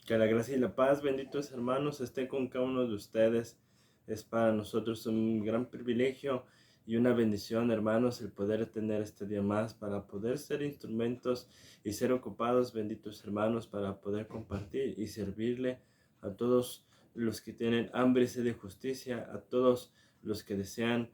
Que la gracia y la paz, benditos hermanos, esté con cada uno de ustedes. Es para nosotros un gran privilegio y una bendición, hermanos, el poder tener este día más para poder ser instrumentos y ser ocupados, benditos hermanos, para poder compartir y servirle a todos los que tienen hambre y sed de justicia, a todos los que desean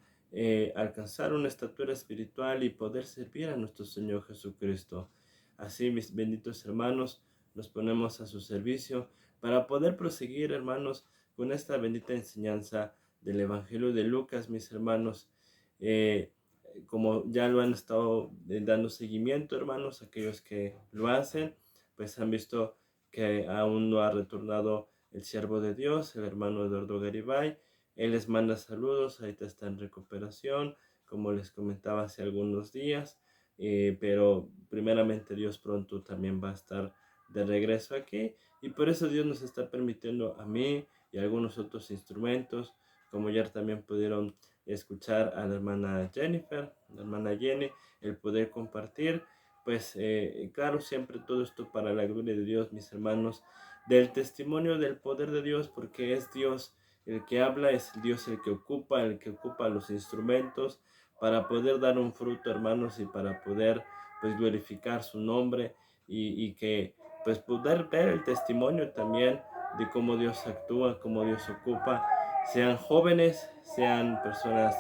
alcanzar una estatura espiritual y poder servir a nuestro Señor Jesucristo. Así, mis benditos hermanos, nos ponemos a su servicio para poder proseguir, hermanos, con esta bendita enseñanza del Evangelio de Lucas, mis hermanos. Eh, Como ya lo han estado dando seguimiento, hermanos, aquellos que lo hacen, pues han visto que aún no ha retornado el siervo de Dios, el hermano Eduardo Garibay. Él les manda saludos, ahorita está en recuperación, como les comentaba hace algunos días, pero primeramente Dios pronto también va a estar de regreso aquí, y por eso Dios nos está permitiendo a mí y a algunos otros instrumentos, como ya también pudieron escuchar a la hermana Jennifer, la hermana Jenny, el poder compartir, pues claro, siempre todo esto para la gloria de Dios, mis hermanos, del testimonio del poder de Dios, porque es Dios el que habla, es Dios el que ocupa los instrumentos para poder dar un fruto, hermanos, y para poder pues glorificar su nombre, y que pues poder ver el testimonio también de cómo Dios actúa, cómo Dios ocupa, sean jóvenes, sean personas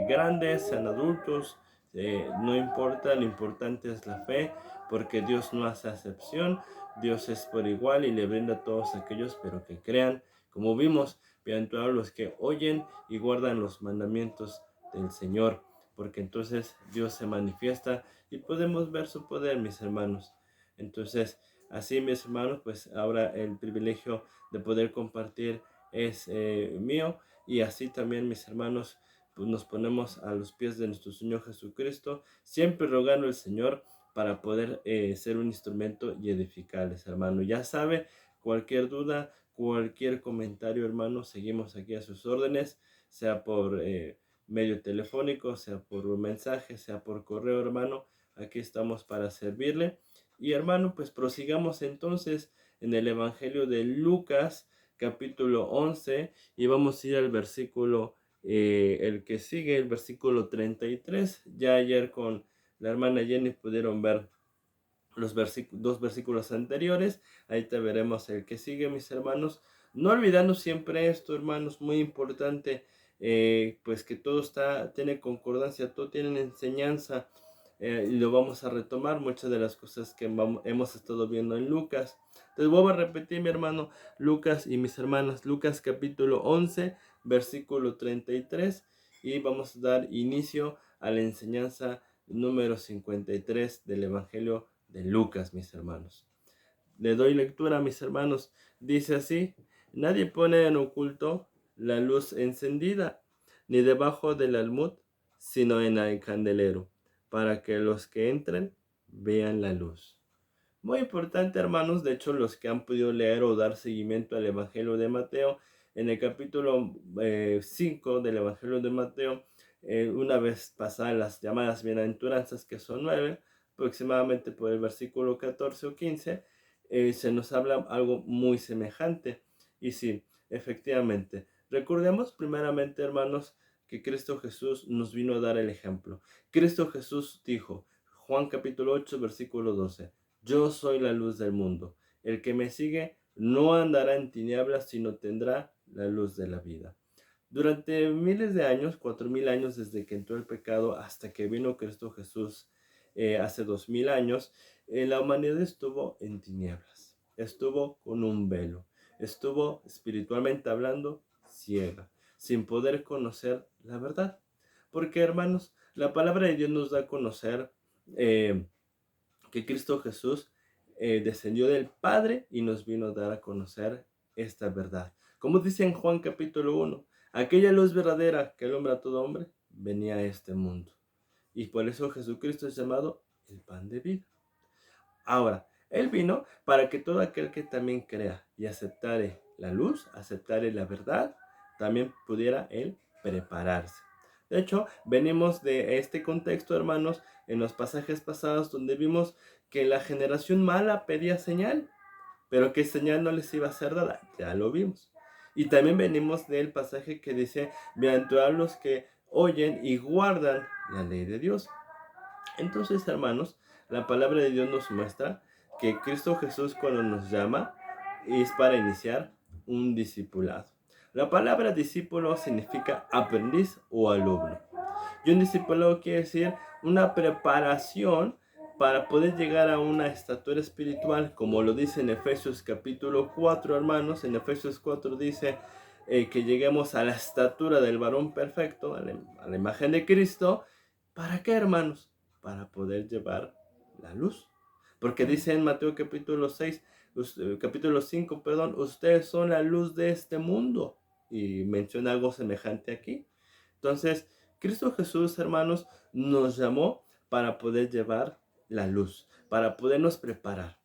grandes, sean adultos, no importa, lo importante es la fe, porque Dios no hace acepción, Dios es por igual y le brinda a todos aquellos, pero que crean, como vimos, bienaventurados los que oyen y guardan los mandamientos del Señor, porque entonces Dios se manifiesta y podemos ver su poder, mis hermanos. Entonces, así, mis hermanos, pues ahora el privilegio de poder compartir es mío, y así también, mis hermanos, pues nos ponemos a los pies de nuestro Señor Jesucristo, siempre rogando al Señor para poder ser un instrumento y edificarles, hermano. Ya sabe, cualquier duda, cualquier comentario, hermano, seguimos aquí a sus órdenes, sea por medio telefónico, sea por un mensaje, sea por correo, hermano. Aquí estamos para servirle. Y hermano, pues prosigamos entonces en el Evangelio de Lucas, capítulo 11, y vamos a ir al versículo, el que sigue, el versículo 33. Ya ayer con la hermana Jenny pudieron ver los dos versículos anteriores. Ahí te veremos el que sigue, mis hermanos. No olvidando siempre esto, hermanos, muy importante, pues que todo tiene concordancia, todo tiene enseñanza, y lo vamos a retomar, muchas de las cosas que hemos estado viendo en Lucas. Entonces vuelvo a repetir, mi hermano, Lucas y mis hermanas, Lucas capítulo 11, versículo 33, y vamos a dar inicio a la enseñanza número 53 del Evangelio de Lucas, mis hermanos. Le doy lectura, mis hermanos. Dice así: nadie pone en oculto la luz encendida, ni debajo del almud, sino en el candelero, para que los que entren vean la luz. Muy importante, hermanos. De hecho, los que han podido leer o dar seguimiento al Evangelio de Mateo, en el capítulo 5 del Evangelio de Mateo, una vez pasadas las llamadas bienaventuranzas, que son 9, aproximadamente por el versículo 14 o 15, se nos habla algo muy semejante. Y sí, efectivamente, recordemos primeramente, hermanos, que Cristo Jesús nos vino a dar el ejemplo. Cristo Jesús dijo, Juan capítulo 8, versículo 12, yo soy la luz del mundo. El que me sigue no andará en tinieblas, sino tendrá la luz de la vida. Durante miles de años, 4000 años desde que entró el pecado hasta que vino Cristo Jesús, hace 2000 años, la humanidad estuvo en tinieblas, estuvo con un velo, estuvo espiritualmente hablando ciega, sin poder conocer la verdad. Porque, hermanos, la palabra de Dios nos da a conocer que Cristo Jesús descendió del Padre y nos vino a dar a conocer esta verdad. Como dice en Juan capítulo 1, aquella luz verdadera que alumbra a todo hombre venía a este mundo. Y por eso Jesucristo es llamado el pan de vida. Ahora, Él vino para que todo aquel que también crea y aceptare la luz, aceptare la verdad, también pudiera Él prepararse. De hecho, venimos de este contexto, hermanos, en los pasajes pasados donde vimos que la generación mala pedía señal. pero qué señal no les iba a ser dada, ya lo vimos. Y también venimos del pasaje que dice, bienaventurados los que oyen y guardan la ley de Dios. Entonces, hermanos, la palabra de Dios nos muestra que Cristo Jesús cuando nos llama es para iniciar un discipulado. La palabra discípulo significa aprendiz o alumno. Y un discipulado quiere decir una preparación para poder llegar a una estatura espiritual, como lo dice en Efesios capítulo 4, hermanos. En Efesios 4 dice que lleguemos a la estatura del varón perfecto, a la imagen de Cristo. ¿Para qué, hermanos? Para poder llevar la luz. Porque dice en Mateo capítulo 6, capítulo 5, perdón, ustedes son la luz de este mundo. Y menciona algo semejante aquí. Entonces, Cristo Jesús, hermanos, nos llamó para poder llevar la luz, para podernos preparar.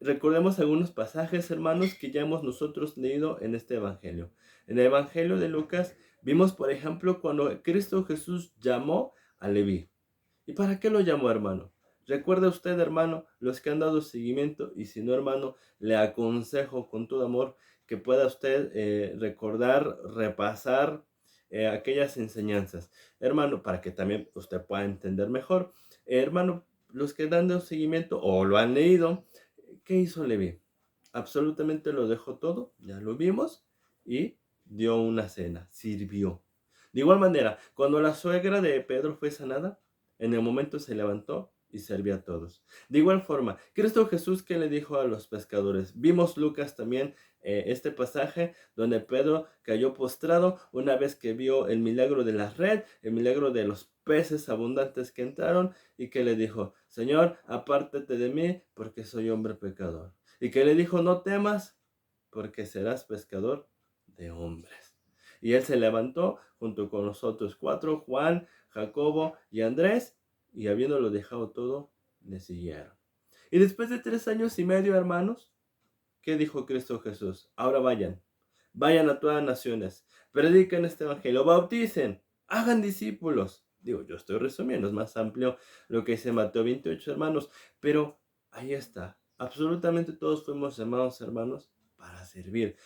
Recordemos algunos pasajes, hermanos, que ya hemos nosotros leído en este evangelio. En el evangelio de Lucas vimos, por ejemplo, cuando Cristo Jesús llamó a Leví. ¿Y para qué lo llamó, hermano? Recuerda usted, hermano, los que han dado seguimiento, y si no, hermano, le aconsejo con todo amor que pueda usted recordar, repasar aquellas enseñanzas. Hermano, para que también usted pueda entender mejor. Hermano, los que han dado seguimiento o lo han leído, ¿qué hizo Leví? Absolutamente lo dejó todo, ya lo vimos, y dio una cena, sirvió. De igual manera, cuando la suegra de Pedro fue sanada, en el momento se levantó y servía a todos. De igual forma, Cristo Jesús, ¿qué le dijo a los pescadores? Vimos Lucas también este pasaje donde Pedro cayó postrado una vez que vio el milagro de la red, el milagro de los peces abundantes que entraron, y que le dijo, Señor, apártate de mí porque soy hombre pecador. Y que le dijo, no temas porque serás pescador de hombres. Y él se levantó junto con los otros cuatro, Juan, Jacobo y Andrés, y habiéndolo dejado todo, le siguieron. Y después de 3 años y medio, hermanos, ¿qué dijo Cristo Jesús? Ahora vayan a todas las naciones, prediquen este evangelio, bauticen, hagan discípulos. Digo, yo estoy resumiendo, es más amplio lo que dice Mateo 28, hermanos, pero ahí está. Absolutamente todos fuimos llamados, hermanos, para servir.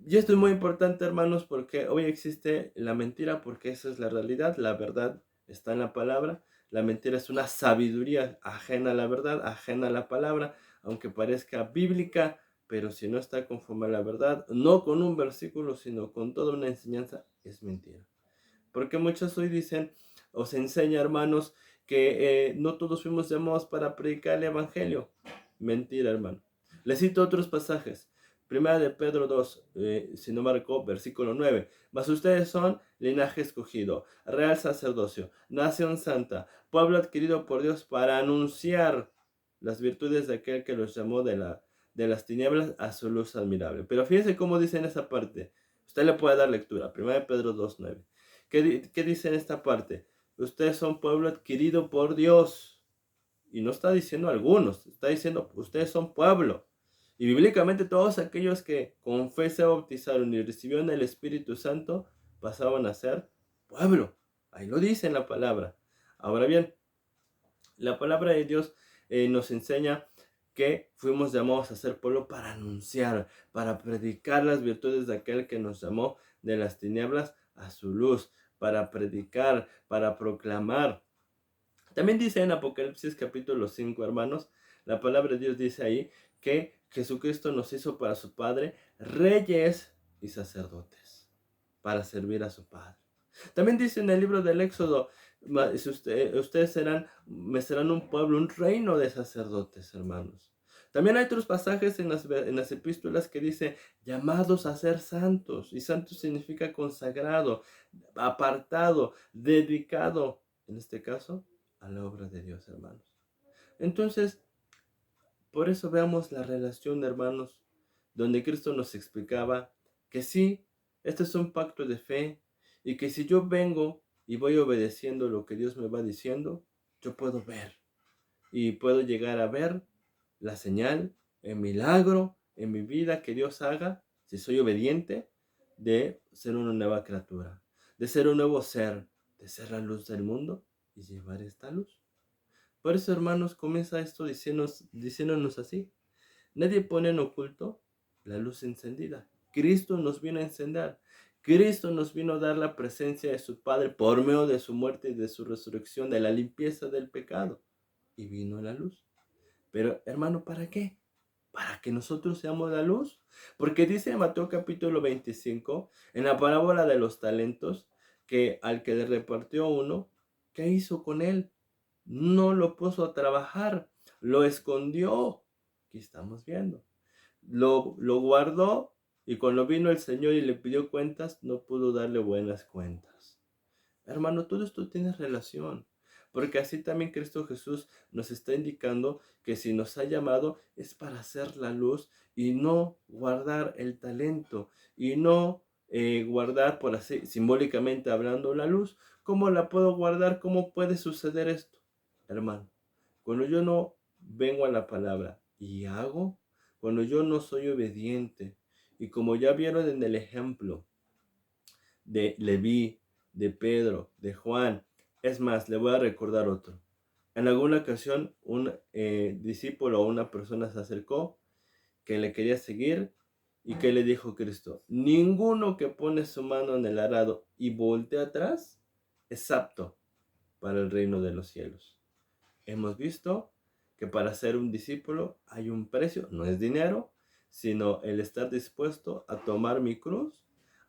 Y esto es muy importante, hermanos, porque hoy existe la mentira, porque esa es la realidad. La verdad está en la palabra. La mentira es una sabiduría ajena a la verdad, ajena a la palabra, aunque parezca bíblica, pero si no está conforme a la verdad, no con un versículo, sino con toda una enseñanza, es mentira. Porque muchos hoy dicen, o se enseña, hermanos, que no todos fuimos llamados para predicar el evangelio. Mentira, hermano. Les cito otros pasajes. Primera de Pedro 2, si no marcó, versículo 9. Mas ustedes son linaje escogido, real sacerdocio, nación santa, pueblo adquirido por Dios para anunciar las virtudes de aquel que los llamó de las tinieblas a su luz admirable. Pero fíjense cómo dice en esa parte. Usted le puede dar lectura. Primera de Pedro 2, 9. ¿Qué dice en esta parte? Ustedes son pueblo adquirido por Dios. Y no está diciendo algunos, está diciendo ustedes son pueblo. Y bíblicamente todos aquellos que con fe se bautizaron y recibieron el Espíritu Santo pasaban a ser pueblo. Ahí lo dice en la palabra. Ahora bien, la palabra de Dios nos enseña que fuimos llamados a ser pueblo para anunciar, para predicar las virtudes de aquel que nos llamó de las tinieblas a su luz, para predicar, para proclamar. También dice en Apocalipsis capítulo 5, hermanos, la palabra de Dios dice ahí que Jesucristo nos hizo para su Padre reyes y sacerdotes, para servir a su Padre. También dice en el libro del Éxodo, ustedes me serán un pueblo, un reino de sacerdotes, hermanos. También hay otros pasajes en las epístolas que dice, llamados a ser santos. Y santo significa consagrado, apartado, dedicado, en este caso, a la obra de Dios, hermanos. Entonces, por eso veamos la relación, hermanos, donde Cristo nos explicaba que sí, este es un pacto de fe y que si yo vengo y voy obedeciendo lo que Dios me va diciendo, yo puedo ver y puedo llegar a ver la señal, el milagro en mi vida que Dios haga, si soy obediente, de ser una nueva criatura, de ser un nuevo ser, de ser la luz del mundo y llevar esta luz. Por eso, hermanos, comienza esto diciéndonos así. Nadie pone en oculto la luz encendida. Cristo nos vino a encender. Cristo nos vino a dar la presencia de su Padre por medio de su muerte y de su resurrección, de la limpieza del pecado. Y vino la luz. Pero, hermano, ¿para qué? Para que nosotros seamos la luz. Porque dice en Mateo capítulo 25, en la parábola de los talentos, que al que le repartió uno, ¿qué hizo con él? No lo puso a trabajar, lo escondió. Aquí estamos viendo. Lo guardó y cuando vino el Señor y le pidió cuentas, no pudo darle buenas cuentas. Hermano, todo esto tiene relación, porque así también Cristo Jesús nos está indicando que si nos ha llamado es para hacer la luz y no guardar el talento y no guardar, por así, simbólicamente hablando, la luz. ¿Cómo la puedo guardar? ¿Cómo puede suceder esto? Hermano, cuando yo no vengo a la palabra y hago, cuando yo no soy obediente, y como ya vieron en el ejemplo de Leví, de Pedro, de Juan. Es más, le voy a recordar otro. En alguna ocasión un discípulo o una persona se acercó que le quería seguir y que le dijo Cristo: ninguno que pone su mano en el arado y voltea atrás es apto para el reino de los cielos. Hemos visto que para ser un discípulo hay un precio, no es dinero, sino el estar dispuesto a tomar mi cruz,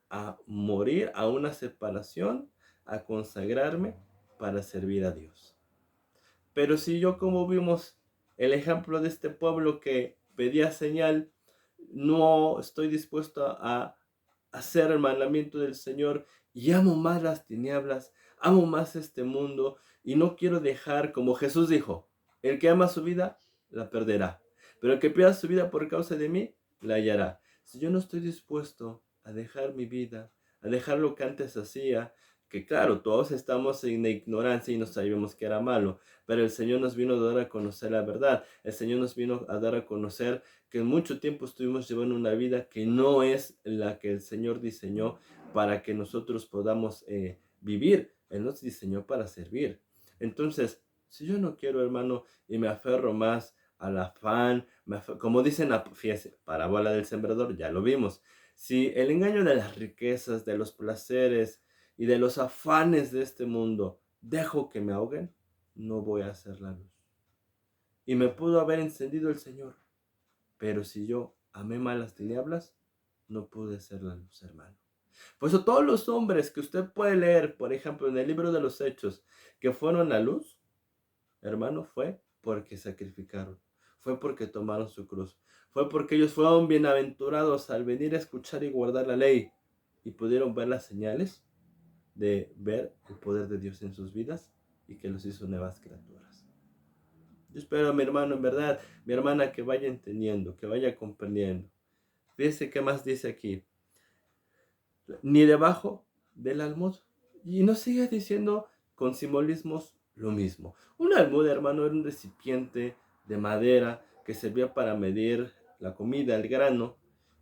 a morir a una separación, a consagrarme para servir a Dios. Pero si yo, como vimos el ejemplo de este pueblo que pedía señal, no estoy dispuesto a hacer el mandamiento del Señor y amo más las tinieblas, amo más este mundo y no quiero dejar, como Jesús dijo, el que ama su vida la perderá, pero el que pierda su vida por causa de mí la hallará. Si yo no estoy dispuesto a dejar mi vida, a dejar lo que antes hacía, que claro, todos estamos en ignorancia y no sabíamos que era malo, pero el Señor nos vino a dar a conocer la verdad. El Señor nos vino a dar a conocer que en mucho tiempo estuvimos llevando una vida que no es la que el Señor diseñó para que nosotros podamos vivir. Él nos diseñó para servir. Entonces, si yo no quiero, hermano, y me aferro más al afán, como dicen la parábola del sembrador, ya lo vimos. Si el engaño de las riquezas, de los placeres y de los afanes de este mundo dejo que me ahoguen, no voy a hacer la luz. Y me pudo haber encendido el Señor, pero si yo amé más las tinieblas, no pude ser la luz, hermano. Por eso todos los hombres que usted puede leer, por ejemplo, en el libro de los Hechos, que fueron la luz, hermano, fue porque sacrificaron, fue porque tomaron su cruz, fue porque ellos fueron bienaventurados al venir a escuchar y guardar la ley y pudieron ver las señales de ver el poder de Dios en sus vidas y que los hizo nuevas criaturas. Yo espero, mi hermano, en verdad, mi hermana, que vaya entendiendo, que vaya comprendiendo. Fíjese qué más dice aquí. Ni debajo del almud. Y no sigue diciendo con simbolismos lo mismo. Un almud, hermano, era un recipiente de madera que servía para medir la comida, el grano.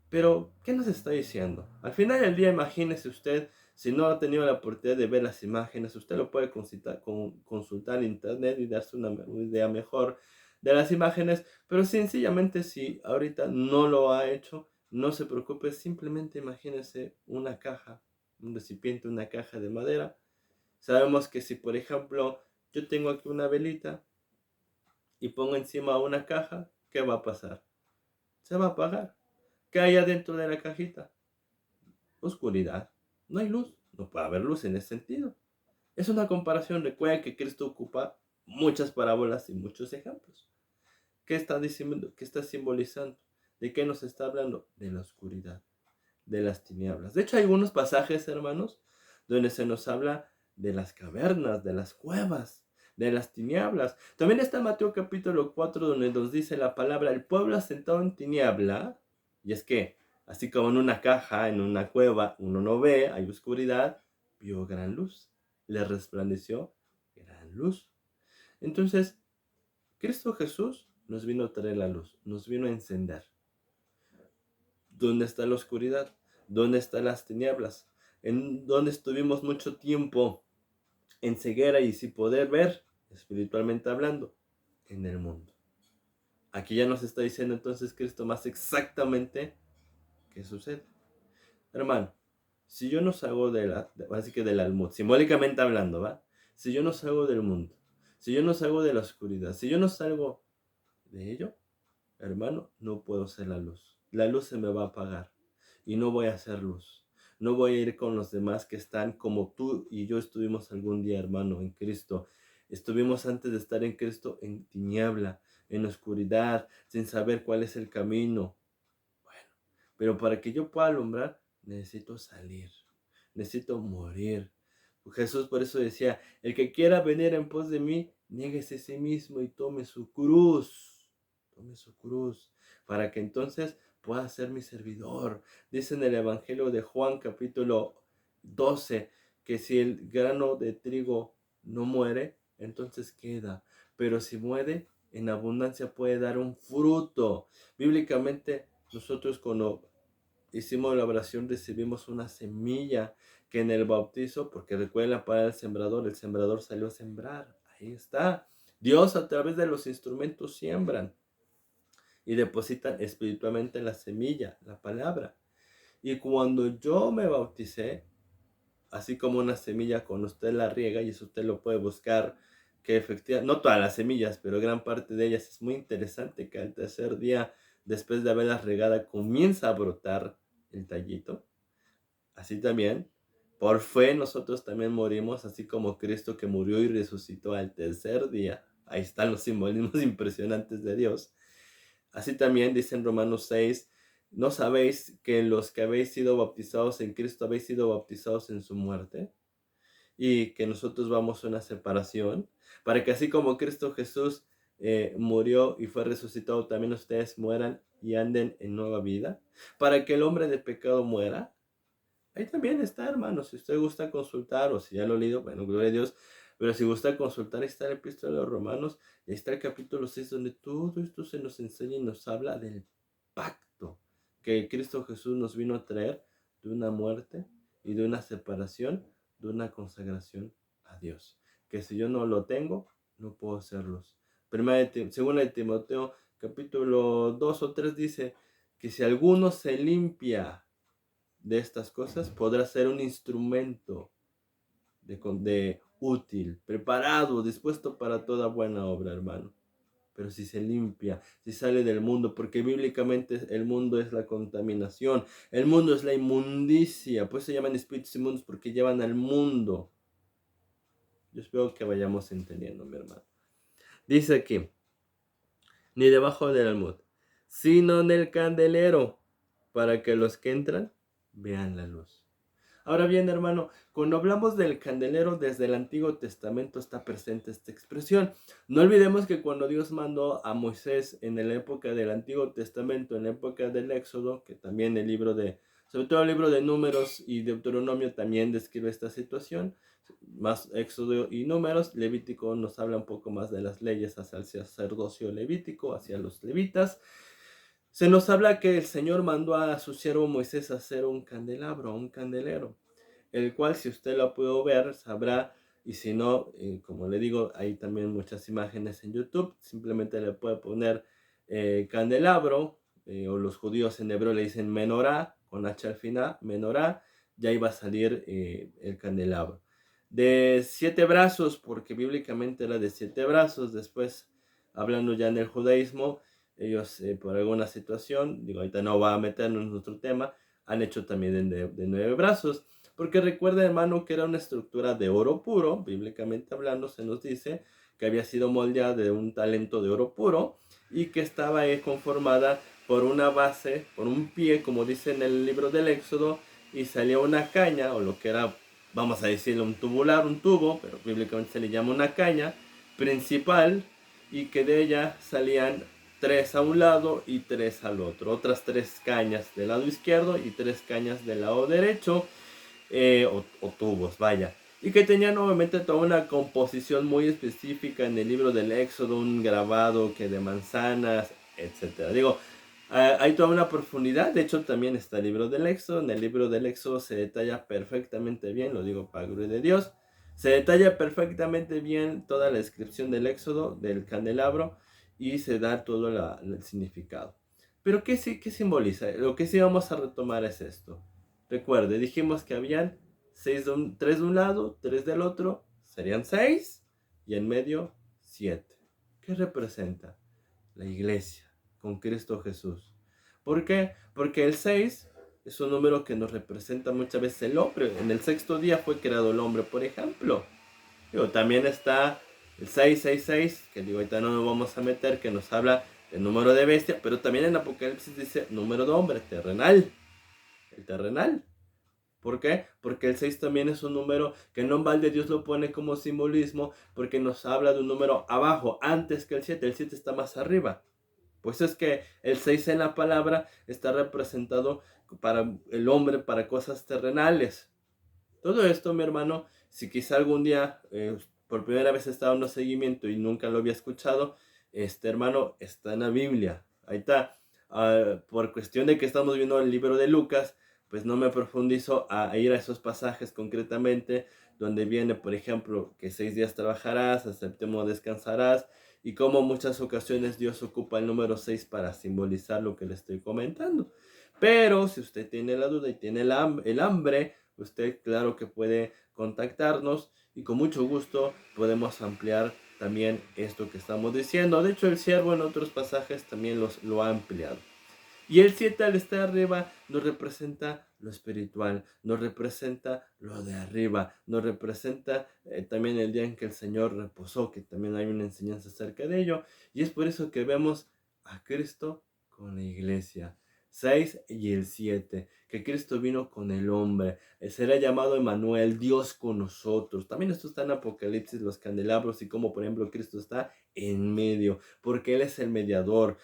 Pero, ¿qué nos está diciendo? Al final del día, imagínese usted, si no ha tenido la oportunidad de ver las imágenes, usted lo puede consultar en internet y darse una idea mejor de las imágenes, pero sencillamente si ahorita no lo ha hecho, no se preocupe, simplemente imagínese una caja, un recipiente, una caja de madera. Sabemos que si, por ejemplo, yo tengo aquí una velita y pongo encima una caja, ¿qué va a pasar? Se va a apagar. ¿Qué hay adentro de la cajita? Oscuridad. No hay luz. No puede haber luz en ese sentido. Es una comparación. Recuerda que Cristo ocupa muchas parábolas y muchos ejemplos. ¿Qué está diciendo? ¿Qué está simbolizando? ¿De qué nos está hablando? De la oscuridad, de las tinieblas. De hecho, hay algunos pasajes, hermanos, donde se nos habla de las cavernas, de las cuevas, de las tinieblas. También está Mateo capítulo 4, donde nos dice la palabra: el pueblo asentado en tiniebla. Y es que, así como en una caja, en una cueva, uno no ve, hay oscuridad, vio gran luz, le resplandeció gran luz. Entonces, Cristo Jesús nos vino a traer la luz, nos vino a encender. ¿Dónde está la oscuridad? ¿Dónde están las tinieblas? ¿En dónde estuvimos mucho tiempo en ceguera y sin poder ver, espiritualmente hablando? En el mundo. Aquí ya nos está diciendo entonces Cristo más exactamente qué sucede. Hermano, si yo no salgo así que del almud, simbólicamente hablando, ¿va? Si yo no salgo del mundo, si yo no salgo de la oscuridad, si yo no salgo de ello, hermano, no puedo ser la luz. La luz se me va a apagar y no voy a hacer luz. No voy a ir con los demás que están como tú y yo estuvimos algún día, hermano, en Cristo. Estuvimos antes de estar en Cristo en tiniebla, en oscuridad, sin saber cuál es el camino. Bueno, pero para que yo pueda alumbrar, necesito salir, necesito morir. Jesús por eso decía, el que quiera venir en pos de mí, niéguese a sí mismo y tome su cruz, para que entonces pueda ser mi servidor. Dice en el Evangelio de Juan capítulo 12, que si el grano de trigo no muere, entonces queda, pero si muere, en abundancia puede dar un fruto. Bíblicamente, nosotros cuando hicimos la oración recibimos una semilla que en el bautizo, porque recuerden la palabra del el sembrador salió a sembrar, ahí está. Dios a través de los instrumentos siembran y depositan espiritualmente la semilla, la palabra. Y cuando yo me bauticé, así como una semilla cuando usted la riega, y eso usted lo puede buscar, que efectivamente, no todas las semillas, pero gran parte de ellas es muy interesante, que al tercer día, después de haberlas regada, comienza a brotar el tallito. Así también, por fe nosotros también morimos, así como Cristo que murió y resucitó al tercer día. Ahí están los simbolismos impresionantes de Dios. Así también dice en Romanos 6, ¿no sabéis que los que habéis sido bautizados en Cristo habéis sido bautizados en su muerte? Y que nosotros vamos a una separación, para que así como Cristo Jesús murió y fue resucitado, también ustedes mueran y anden en nueva vida, para que el hombre de pecado muera. Ahí también está, hermano, si usted gusta consultar, o si ya lo ha leído, bueno, gloria a Dios, pero si gusta consultar, ahí está el epístola de los Romanos, y ahí está el capítulo 6, donde todo esto se nos enseña y nos habla del pacto que Cristo Jesús nos vino a traer, de una muerte y de una separación, de una consagración a Dios. Que si yo no lo tengo, no puedo hacerlos. Segunda de Timoteo, capítulo 2 o 3 dice que si alguno se limpia de estas cosas, podrá ser un instrumento de útil, preparado, dispuesto para toda buena obra, hermano. Pero si se limpia, si sale del mundo, porque bíblicamente el mundo es la contaminación, el mundo es la inmundicia, pues se llaman espíritus inmundos porque llevan al mundo. Yo espero que vayamos entendiendo, mi hermano. Dice aquí, ni debajo del almud, sino en el candelero, para que los que entran vean la luz. Ahora bien, hermano, cuando hablamos del candelero, desde el Antiguo Testamento está presente esta expresión. No olvidemos que cuando Dios mandó a Moisés en la época del Antiguo Testamento, en la época del Éxodo, que también sobre todo el libro de Números y Deuteronomio también describe esta situación, más Éxodo y Números, Levítico nos habla un poco más de las leyes hacia el sacerdocio levítico, hacia los levitas. Se nos habla que el Señor mandó a su siervo Moisés a hacer un candelabro, un candelero, el cual si usted lo pudo ver, sabrá, y si no, como le digo, hay también muchas imágenes en YouTube, simplemente le puede poner candelabro, o los judíos en hebreo le dicen menorá, con H al final, menorá, ya iba a salir el candelabro. De 7 brazos, porque bíblicamente era de 7 brazos, después, hablando ya en el judaísmo, ellos por alguna situación, digo, ahorita no va a meternos en nuestro tema, han hecho también de 9 brazos, porque recuerda, hermano, que era una estructura de oro puro, bíblicamente hablando, se nos dice que había sido moldeada de un talento de oro puro y que estaba conformada por una base, por un pie, como dice en el libro del Éxodo, y salía una caña, o lo que era, vamos a decirlo, un tubular, un tubo, pero bíblicamente se le llama una caña principal, y que de ella salían 3 a un lado y 3 al otro. Otras 3 cañas del lado izquierdo y 3 cañas del lado derecho, o tubos, vaya. Y que tenían obviamente toda una composición muy específica en el libro del Éxodo, un grabado que de manzanas, etcétera. Digo, hay toda una profundidad. De hecho, también está el libro del Éxodo. En el libro del Éxodo se detalla perfectamente bien, lo digo para gloria de Dios, se detalla perfectamente bien toda la descripción del Éxodo, del candelabro, y se da todo el significado. Pero ¿qué simboliza? Lo que sí vamos a retomar es esto. Recuerde, dijimos que habían tres de un lado, tres del otro, serían 6, y en medio 7. ¿Qué representa? La iglesia, con Cristo Jesús. ¿Por qué? Porque el 6 es un número que nos representa muchas veces el hombre. En el sexto día fue creado el hombre, por ejemplo. También está el 666, que ahorita no nos vamos a meter, que nos habla del número de bestia, pero también en Apocalipsis dice número de hombre, terrenal. El terrenal. ¿Por qué? Porque el 6 también es un número que no en balde Dios lo pone como simbolismo, porque nos habla de un número abajo, antes que el 7. El 7 está más arriba. Pues es que el 6 en la palabra está representado para el hombre, para cosas terrenales. Todo esto, mi hermano, si quizá algún día por primera vez está dando seguimiento y nunca lo había escuchado, hermano, está en la Biblia. Ahí está. Por cuestión de que estamos viendo el libro de Lucas, pues no me profundizo a ir a esos pasajes concretamente, donde viene, por ejemplo, que 6 días trabajarás, al séptimo descansarás, y como muchas ocasiones Dios ocupa el número 6 para simbolizar lo que le estoy comentando. Pero si usted tiene la duda y tiene el hambre, usted claro que puede contactarnos y con mucho gusto podemos ampliar también esto que estamos diciendo. De hecho, el siervo en otros pasajes también lo ha ampliado. Y el 7 al estar arriba nos representa lo espiritual, nos representa lo de arriba, nos representa también el día en que el Señor reposó, que también hay una enseñanza acerca de ello. Y es por eso que vemos a Cristo con la iglesia. 6 y el 7, que Cristo vino con el hombre, será llamado Emmanuel, Dios con nosotros. También esto está en Apocalipsis, los candelabros y como por ejemplo Cristo está en medio, porque Él es el mediador.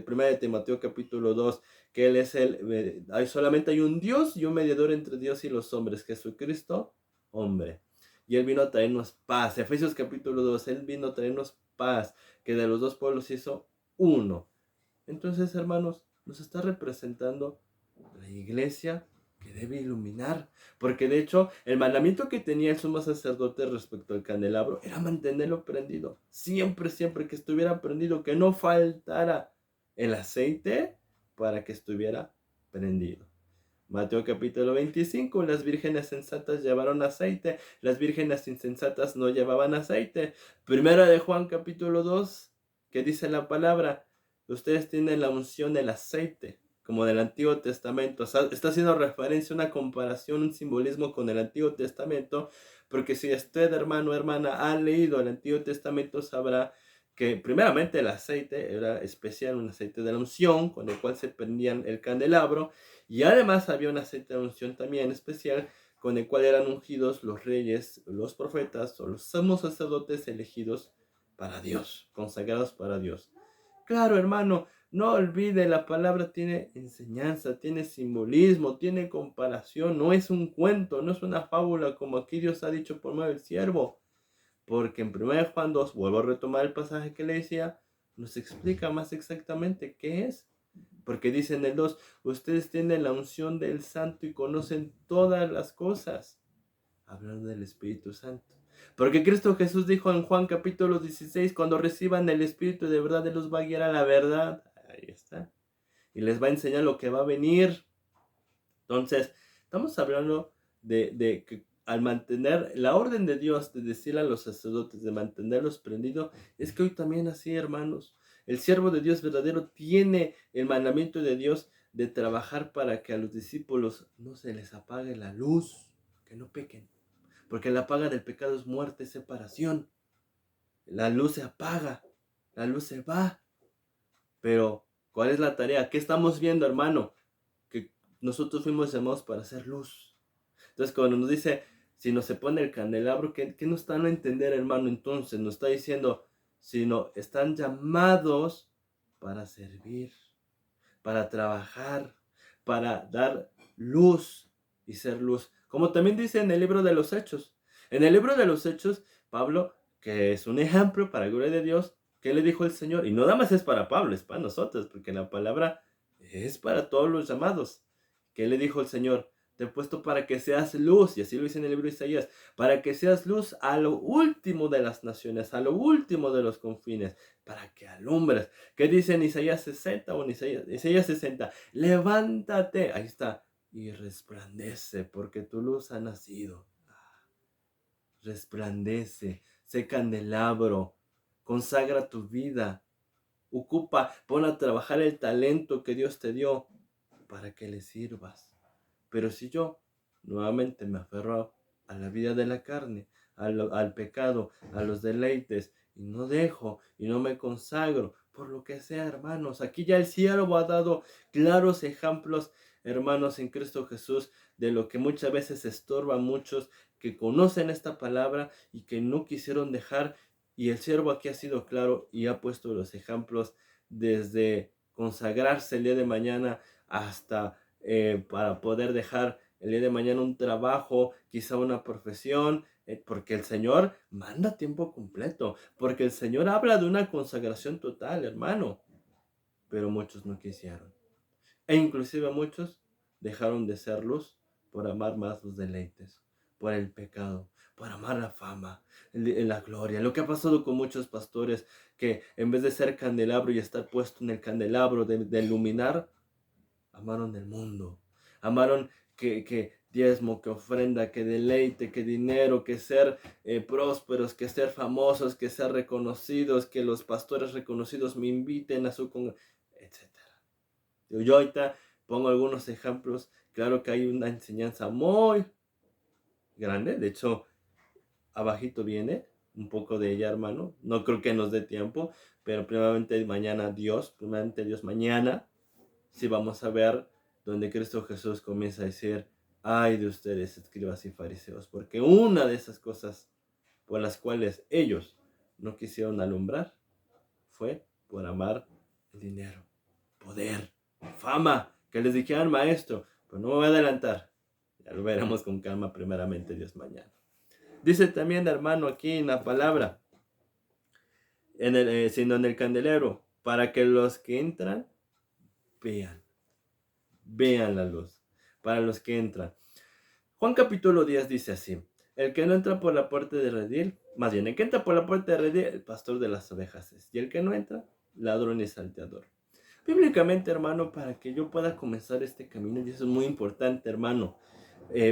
Primera de Timoteo capítulo 2, que Él es solamente hay un Dios y un mediador entre Dios y los hombres, Jesucristo, hombre. Y Él vino a traernos paz. Efesios capítulo 2, Él vino a traernos paz, que de los dos pueblos hizo uno. Entonces, hermanos, nos está representando la iglesia que debe iluminar, porque de hecho el mandamiento que tenía el sumo sacerdote respecto al candelabro era mantenerlo prendido, siempre que estuviera prendido, que no faltara el aceite para que estuviera prendido. Mateo capítulo 25, las vírgenes sensatas llevaron aceite, las vírgenes insensatas no llevaban aceite. Primera de Juan capítulo 2, que dice la palabra, ustedes tienen la unción del aceite, como del Antiguo Testamento. O sea, está haciendo referencia, una comparación, un simbolismo con el Antiguo Testamento, porque si usted, hermano o hermana, ha leído el Antiguo Testamento, sabrá que primeramente el aceite era especial, un aceite de la unción, con el cual se prendían el candelabro, y además había un aceite de unción también especial, con el cual eran ungidos los reyes, los profetas o los sumos sacerdotes elegidos para Dios, consagrados para Dios. Claro, hermano, no olvide, la palabra tiene enseñanza, tiene simbolismo, tiene comparación, no es un cuento, no es una fábula como aquí Dios ha dicho por medio del siervo. Porque en 1 Juan 2, vuelvo a retomar el pasaje que le decía, nos explica más exactamente qué es. Porque dice en el 2, ustedes tienen la unción del Santo y conocen todas las cosas. Hablando del Espíritu Santo. Porque Cristo Jesús dijo en Juan capítulo 16, cuando reciban el Espíritu de verdad, Él los va a guiar a la verdad. Ahí está. Y les va a enseñar lo que va a venir. Entonces, estamos hablando de que al mantener la orden de Dios, de decirle a los sacerdotes, de mantenerlos prendidos, es que hoy también así, hermanos, el siervo de Dios verdadero tiene el mandamiento de Dios de trabajar para que a los discípulos no se les apague la luz, que no pequen, porque la paga del pecado es muerte, es separación. La luz se apaga, la luz se va, pero ¿cuál es la tarea? ¿Qué estamos viendo, hermano? Que nosotros fuimos llamados para hacer luz. Entonces, cuando nos dice, si no se pone el candelabro, ¿qué nos están a entender, hermano? Entonces, nos está diciendo, sino están llamados para servir, para trabajar, para dar luz y ser luz. Como también dice en el libro de los Hechos. En el libro de los Hechos, Pablo, que es un ejemplo para la gloria de Dios, ¿qué le dijo el Señor? Y no nada más es para Pablo, es para nosotros, porque la palabra es para todos los llamados. ¿Qué le dijo el Señor? te he puesto para que seas luz, y así lo dice en el libro de Isaías, para que seas luz a lo último de las naciones, a lo último de los confines, para que alumbres. ¿Qué dice en Isaías 60 o en Isaías 60? Levántate, ahí está, y resplandece, porque tu luz ha nacido. Resplandece, sé candelabro, consagra tu vida, ocupa, pon a trabajar el talento que Dios te dio para que le sirvas. Pero si yo nuevamente me aferro a la vida de la carne, al pecado, a los deleites, y no dejo, y no me consagro, por lo que sea, hermanos, aquí ya el cielo ha dado claros ejemplos, hermanos, en Cristo Jesús, de lo que muchas veces estorba a muchos que conocen esta palabra y que no quisieron dejar, y el siervo aquí ha sido claro y ha puesto los ejemplos desde consagrarse el día de mañana hasta para poder dejar el día de mañana un trabajo, quizá una profesión, porque el Señor manda tiempo completo, porque el Señor habla de una consagración total, hermano, pero muchos no quisieron. E inclusive muchos dejaron de ser luz por amar más los deleites, por el pecado, por amar la fama, la gloria. Lo que ha pasado con muchos pastores que en vez de ser candelabro y estar puesto en el candelabro de iluminar, amaron el mundo, amaron que diezmo, que ofrenda, que deleite, que dinero, que ser prósperos, que ser famosos, que ser reconocidos, que los pastores reconocidos me inviten a su congregación, etc. Yo ahorita pongo algunos ejemplos. Claro que hay una enseñanza muy grande. De hecho, abajito viene un poco de ella, hermano. No creo que nos dé tiempo, pero primeramente Dios, mañana, sí vamos a ver donde Cristo Jesús comienza a decir, ay de ustedes, escribas y fariseos, porque una de esas cosas por las cuales ellos no quisieron alumbrar fue por amar el dinero, poder, fama, que les dijeran maestro, pero no me voy a adelantar, ya lo veremos con calma primeramente Dios mañana. Dice también, hermano, aquí en la palabra, sino en el candelero, para que los que entran vean la luz, para los que entran. Juan capítulo 10 dice así, el que no entra por la puerta de redil, más bien, el que entra por la puerta de redil, el pastor de las ovejas es, y el que no entra, ladrón y salteador. Bíblicamente, hermano, para que yo pueda comenzar este camino, y eso es muy importante, hermano,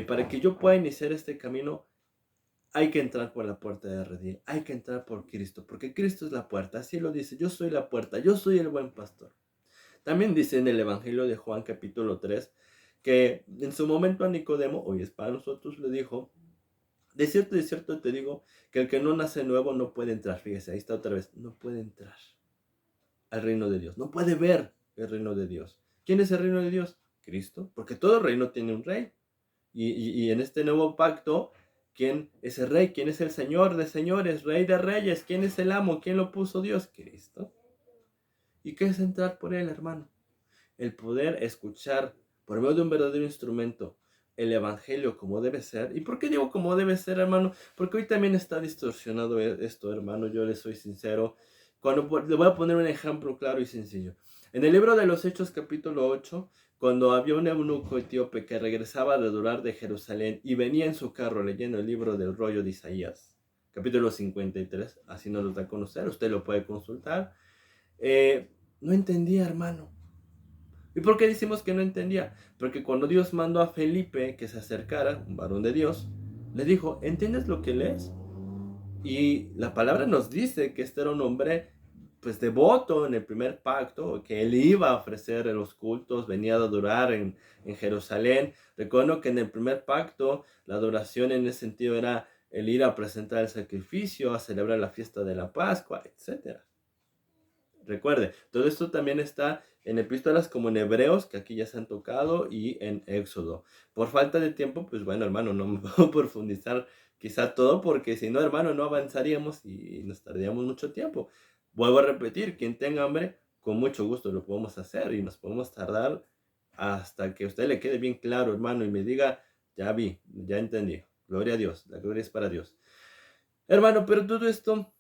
para que yo pueda iniciar este camino, hay que entrar por la puerta de redil, hay que entrar por Cristo, porque Cristo es la puerta, así lo dice, yo soy la puerta, yo soy el buen pastor. También dice en el Evangelio de Juan capítulo 3, que en su momento a Nicodemo, hoy es para nosotros, le dijo, de cierto te digo, que el que no nace nuevo no puede entrar, fíjese, ahí está otra vez, no puede entrar al reino de Dios, no puede ver el reino de Dios. ¿Quién es el reino de Dios? Cristo, porque todo reino tiene un rey. Y en este nuevo pacto, ¿quién es el rey? ¿Quién es el Señor de señores, rey de reyes? ¿Quién es el amo? ¿Quién lo puso Dios? Cristo. ¿Y qué es entrar por él, hermano? El poder escuchar por medio de un verdadero instrumento el evangelio como debe ser. ¿Y por qué digo como debe ser, hermano? Porque hoy también está distorsionado esto, hermano. Yo le soy sincero. Le voy a poner un ejemplo claro y sencillo. En el libro de los Hechos, capítulo 8, cuando había un eunuco etíope que regresaba de adorar de Jerusalén y venía en su carro leyendo el libro del rollo de Isaías, capítulo 53, así nos lo da a conocer, usted lo puede consultar. No entendía, hermano. ¿Y por qué decimos que no entendía? Porque cuando Dios mandó a Felipe que se acercara, un varón de Dios, le dijo, ¿entiendes lo que lees? Y la palabra nos dice que este era un hombre pues devoto en el primer pacto, que él iba a ofrecer en los cultos, venía a adorar en Jerusalén. Recuerdo que en el primer pacto la adoración en ese sentido era el ir a presentar el sacrificio, a celebrar la fiesta de la Pascua, etc. Recuerde, todo esto también está en epístolas como en Hebreos, que aquí ya se han tocado, y en Éxodo. Por falta de tiempo, pues bueno, hermano, no me puedo profundizar quizá todo, porque si no, hermano, no avanzaríamos y nos tardaríamos mucho tiempo. Vuelvo a repetir, quien tenga hambre, con mucho gusto lo podemos hacer y nos podemos tardar hasta que a usted le quede bien claro, hermano, y me diga, ya vi, ya entendí. Gloria a Dios, la gloria es para Dios. Hermano, pero todo esto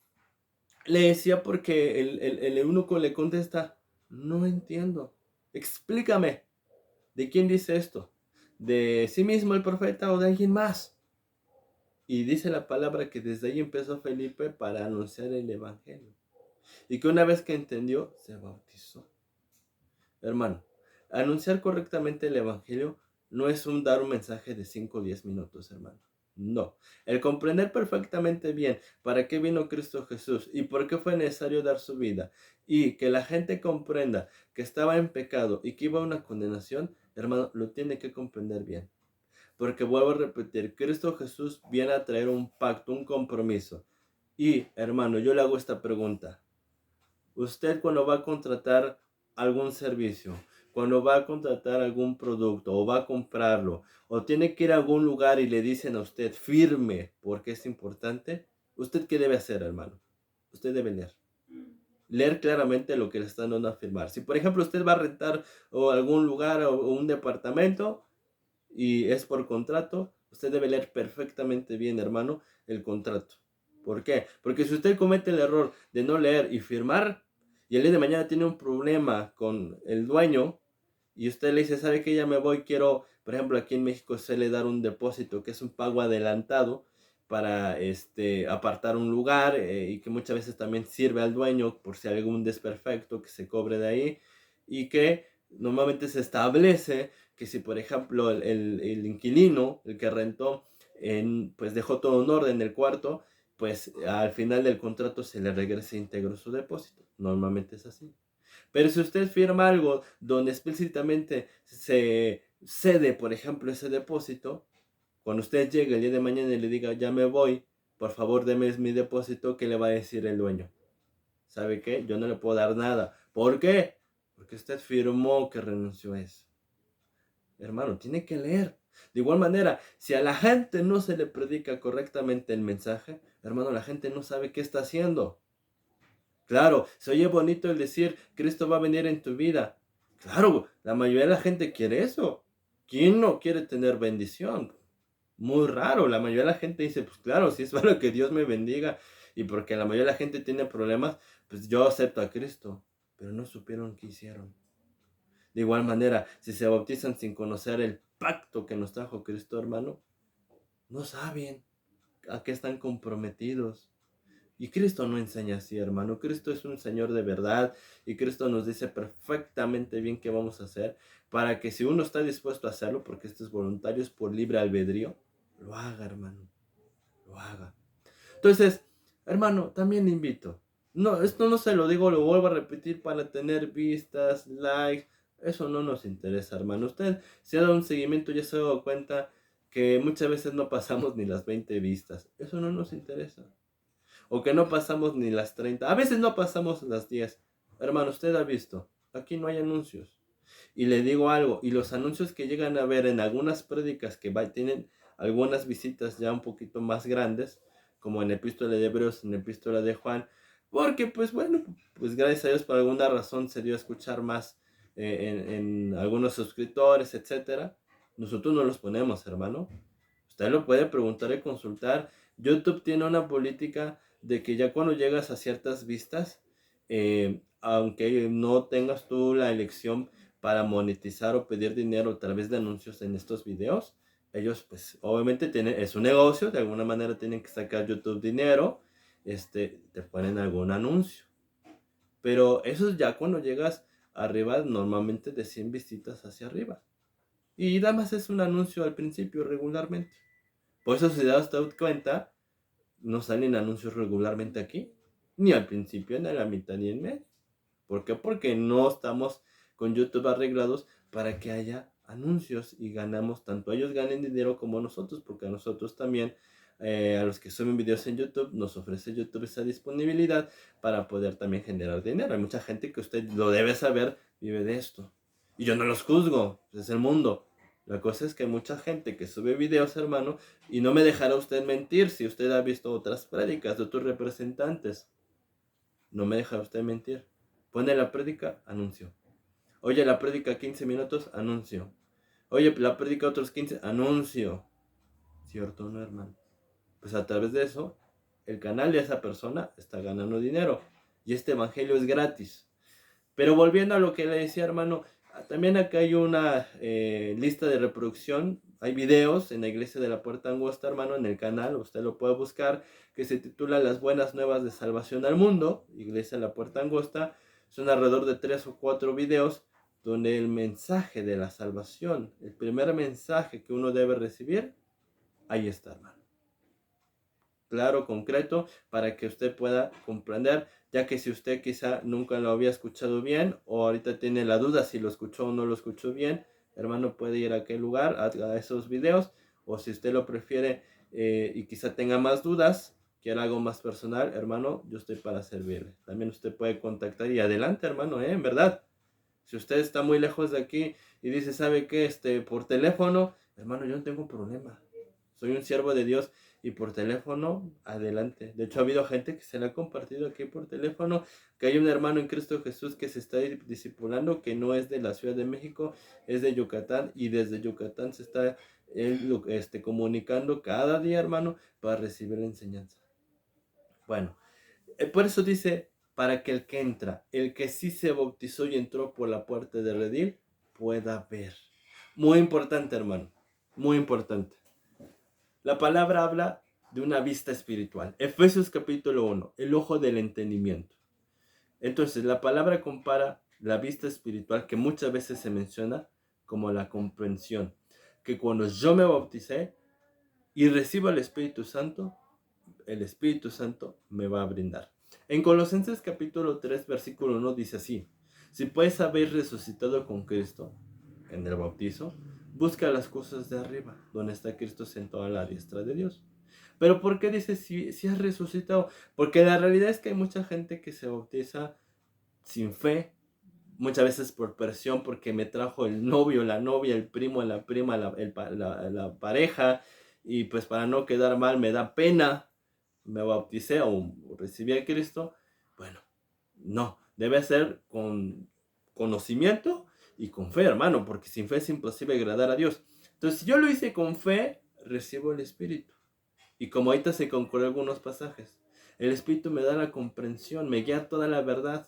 le decía porque el eunuco le contesta, no entiendo, explícame, ¿de quién dice esto? de sí mismo el profeta o de alguien más. Y dice la palabra que desde ahí empezó Felipe para anunciar el evangelio. Y que una vez que entendió, se bautizó. Hermano, anunciar correctamente el evangelio no es dar un mensaje de 5 o 10 minutos, hermano. No, el comprender perfectamente bien para qué vino Cristo Jesús y por qué fue necesario dar su vida y que la gente comprenda que estaba en pecado y que iba a una condenación, hermano, lo tiene que comprender bien. Porque vuelvo a repetir, Cristo Jesús viene a traer un pacto, un compromiso. Y, hermano, yo le hago esta pregunta. Usted cuando va a contratar algún servicio, cuando va a contratar algún producto o va a comprarlo, o tiene que ir a algún lugar y le dicen a usted firme porque es importante, ¿usted qué debe hacer, hermano? Usted debe leer. Leer claramente lo que le están dando a firmar. Si por ejemplo usted va a rentar o algún lugar o un departamento y es por contrato, usted debe leer perfectamente bien, hermano, el contrato. ¿Por qué? Porque si usted comete el error de no leer y firmar, y el día de mañana tiene un problema con el dueño, y usted le dice, ¿sabe qué? Ya me voy, quiero, por ejemplo, aquí en México se le dar un depósito, que es un pago adelantado para apartar un lugar y que muchas veces también sirve al dueño por si hay algún desperfecto que se cobre de ahí y que normalmente se establece que si por ejemplo el inquilino, el que rentó, pues dejó todo en orden el cuarto, pues al final del contrato se le regresa íntegro su depósito. Normalmente es así. Pero si usted firma algo donde explícitamente se cede, por ejemplo, ese depósito, cuando usted llegue el día de mañana y le diga, ya me voy, por favor deme mi depósito, ¿qué le va a decir el dueño? ¿Sabe qué? Yo no le puedo dar nada. ¿Por qué? Porque usted firmó que renunció a eso. Hermano, tiene que leer. De igual manera, si a la gente no se le predica correctamente el mensaje, hermano, la gente no sabe qué está haciendo. Claro, se oye bonito el decir, Cristo va a venir en tu vida. Claro, la mayoría de la gente quiere eso. ¿Quién no quiere tener bendición? Muy raro, la mayoría de la gente dice, pues claro, si es para que Dios me bendiga y porque la mayoría de la gente tiene problemas, pues yo acepto a Cristo. Pero no supieron qué hicieron. De igual manera, si se bautizan sin conocer el pacto que nos trajo Cristo, hermano, no saben a qué están comprometidos. Y Cristo no enseña así, hermano. Cristo es un Señor de verdad y Cristo nos dice perfectamente bien qué vamos a hacer para que si uno está dispuesto a hacerlo, porque esto es voluntario, es por libre albedrío, lo haga, hermano. Lo haga. Entonces, hermano, también le invito. No, esto no se lo digo, lo vuelvo a repetir para tener vistas, likes. Eso no nos interesa, hermano. Usted si ha dado un seguimiento, ya se ha dado cuenta que muchas veces no pasamos ni las 20 vistas. Eso no nos interesa. O que no pasamos ni las 30. A veces no pasamos las 10. Hermano, usted ha visto. Aquí no hay anuncios. Y le digo algo. Y los anuncios que llegan a ver en algunas prédicas que tienen algunas visitas ya un poquito más grandes, como en Epístola de Hebreos, en Epístola de Juan, porque pues bueno, pues gracias a Dios por alguna razón se dio a escuchar más en algunos suscriptores, etcétera. Nosotros no los ponemos, hermano. Usted lo puede preguntar y consultar. YouTube tiene una política de que ya cuando llegas a ciertas vistas, aunque no tengas tú la elección para monetizar o pedir dinero a través de anuncios en estos videos, ellos pues obviamente es un negocio, de alguna manera tienen que sacar YouTube dinero, te ponen algún anuncio. Pero eso es ya cuando llegas arriba, normalmente de 100 visitas hacia arriba. Y nada más es un anuncio al principio regularmente. Por eso si te das cuenta, no salen anuncios regularmente aquí, ni al principio, ni a la mitad, ni en medio. ¿Por qué? Porque no estamos con YouTube arreglados para que haya anuncios y ganamos, tanto ellos ganen dinero como nosotros, porque a nosotros también, a los que suben videos en YouTube, nos ofrece YouTube esa disponibilidad para poder también generar dinero. Hay mucha gente que usted lo debe saber, vive de esto. Y yo no los juzgo, es el mundo. La cosa es que hay mucha gente que sube videos, hermano, y no me dejará usted mentir si usted ha visto otras prédicas de otros representantes. No me dejará usted mentir. Pone la prédica, anuncio. Oye, la prédica 15 minutos, anuncio. Oye, la prédica otros 15, anuncio. ¿Cierto o no, hermano? Pues a través de eso, el canal de esa persona está ganando dinero. Y este evangelio es gratis. Pero volviendo a lo que le decía, hermano, También acá hay una lista de reproducción. Hay videos en la Iglesia de la Puerta Angosta, hermano, en el canal. Usted lo puede buscar, que se titula Las Buenas Nuevas de Salvación al Mundo. Iglesia de la Puerta Angosta. Son alrededor de 3 o 4 videos donde el mensaje de la salvación, el primer mensaje que uno debe recibir, ahí está, hermano. Claro, concreto, para que usted pueda comprender, ya que si usted quizá nunca lo había escuchado bien o ahorita tiene la duda si lo escuchó o no lo escuchó bien, hermano, puede ir a aquel lugar, a esos videos, o si usted lo prefiere y quizá tenga más dudas, quiera algo más personal, hermano, yo estoy para servirle. También usted puede contactar y adelante, hermano, en verdad. Si usted está muy lejos de aquí y dice, ¿sabe qué? Por teléfono, hermano, yo no tengo problema. Soy un siervo de Dios y por teléfono, adelante. De hecho, ha habido gente que se le ha compartido aquí por teléfono, que hay un hermano en Cristo Jesús que se está discipulando, que no es de la Ciudad de México, es de Yucatán, y desde Yucatán se está él, comunicando cada día, hermano, para recibir la enseñanza. Bueno, por eso dice, para que el que entra, el que sí se bautizó y entró por la puerta de redil, pueda ver. Muy importante, hermano, muy importante. La palabra habla de una vista espiritual. Efesios capítulo 1, el ojo del entendimiento. Entonces, la palabra compara la vista espiritual, que muchas veces se menciona como la comprensión. Que cuando yo me bauticé y recibo el Espíritu Santo me va a brindar. En Colosenses capítulo 3, versículo 1 dice así: si pues habéis resucitado con Cristo en el bautizo, busca las cosas de arriba, donde está Cristo sentado a la diestra de Dios. Pero ¿por qué dice si has resucitado? Porque la realidad es que hay mucha gente que se bautiza sin fe, muchas veces por presión, porque me trajo el novio, la novia, el primo, la prima, la pareja, y pues para no quedar mal me da pena, me bauticé o recibí a Cristo. Bueno, no, debe ser con conocimiento y con fe, hermano, porque sin fe es imposible agradar a Dios. Entonces, si yo lo hice con fe, recibo el Espíritu. Y como ahorita se concordó algunos pasajes, el Espíritu me da la comprensión, me guía toda la verdad.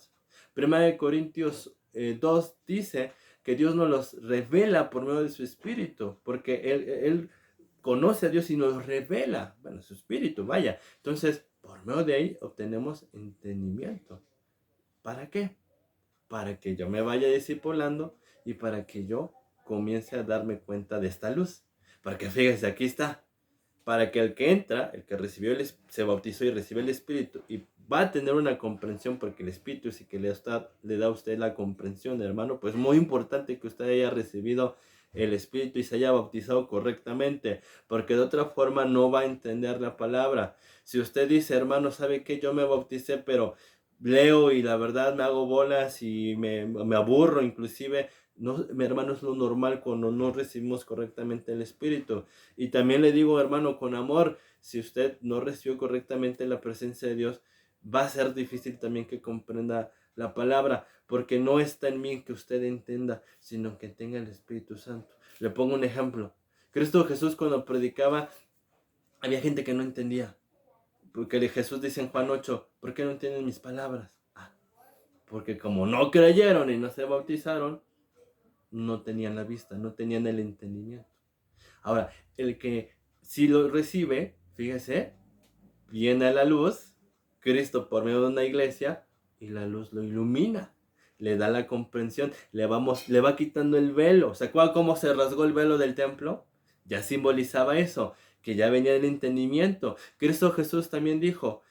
Primera de Corintios 2 dice que Dios nos los revela por medio de su Espíritu, porque Él conoce a Dios y nos revela, bueno, su Espíritu, vaya. Entonces, por medio de ahí obtenemos entendimiento. ¿Para qué? Para que yo me vaya discipulando y para que yo comience a darme cuenta de esta luz. Porque fíjese, aquí está. Para que el que entra, el que recibió se bautizó y recibe el Espíritu y va a tener una comprensión, porque el Espíritu sí que le da a usted la comprensión, hermano. Pues muy importante que usted haya recibido el Espíritu y se haya bautizado correctamente, porque de otra forma no va a entender la palabra. Si usted dice, hermano, ¿sabe qué? Yo me bauticé, pero leo y la verdad me hago bolas y me aburro, inclusive, no, mi hermano, es lo normal cuando no recibimos correctamente el Espíritu. Y también le digo, hermano, con amor, si usted no recibió correctamente la presencia de Dios, va a ser difícil también que comprenda la palabra, porque no está en mí que usted entienda, sino que tenga el Espíritu Santo. Le pongo un ejemplo. Cristo Jesús, cuando predicaba, había gente que no entendía. Porque Jesús dice en Juan 8, ¿por qué no entienden mis palabras? Porque como no creyeron y no se bautizaron, no tenían la vista, no tenían el entendimiento. Ahora, el que sí lo recibe, fíjese, viene a la luz, Cristo por medio de una iglesia, y la luz lo ilumina, le da la comprensión, le va quitando el velo. ¿Se acuerdan cómo se rasgó el velo del templo? Ya simbolizaba eso, que ya venía el entendimiento. Cristo Jesús también dijo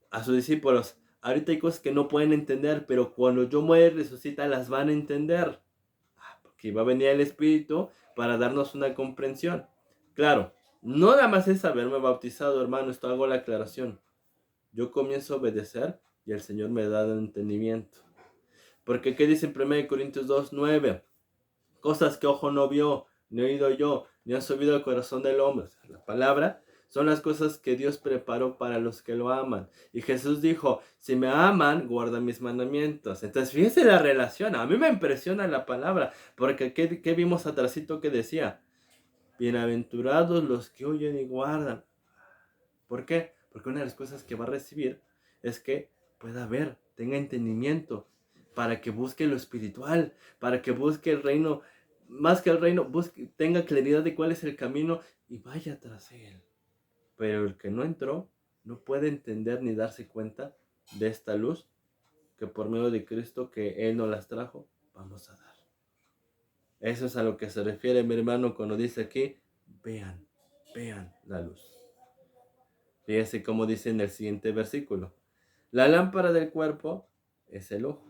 a sus discípulos, ahorita hay cosas que no pueden entender, pero cuando yo muera y resucita las van a entender. Porque va a venir el Espíritu para darnos una comprensión. Claro, no nada más es haberme bautizado, hermano, esto hago la aclaración. Yo comienzo a obedecer y el Señor me da el entendimiento. Porque ¿qué dice en 1 Corintios 2:9? Cosas que ojo no vio, ni oído yo, ni han subido al corazón del hombre. La palabra son las cosas que Dios preparó para los que lo aman. Y Jesús dijo, si me aman, guardan mis mandamientos. Entonces, fíjense la relación. A mí me impresiona la palabra, porque ¿qué vimos atrásito que decía? Bienaventurados los que oyen y guardan. ¿Por qué? Porque una de las cosas que va a recibir es que pueda ver, tenga entendimiento, para que busque lo espiritual, para que busque el reino, más que el reino, tenga claridad de cuál es el camino y vaya tras él. Pero el que no entró no puede entender ni darse cuenta de esta luz que por medio de Cristo, que Él nos las trajo, vamos a dar. Eso es a lo que se refiere mi hermano cuando dice aquí, vean la luz. Fíjense cómo dice en el siguiente versículo. La lámpara del cuerpo es el ojo.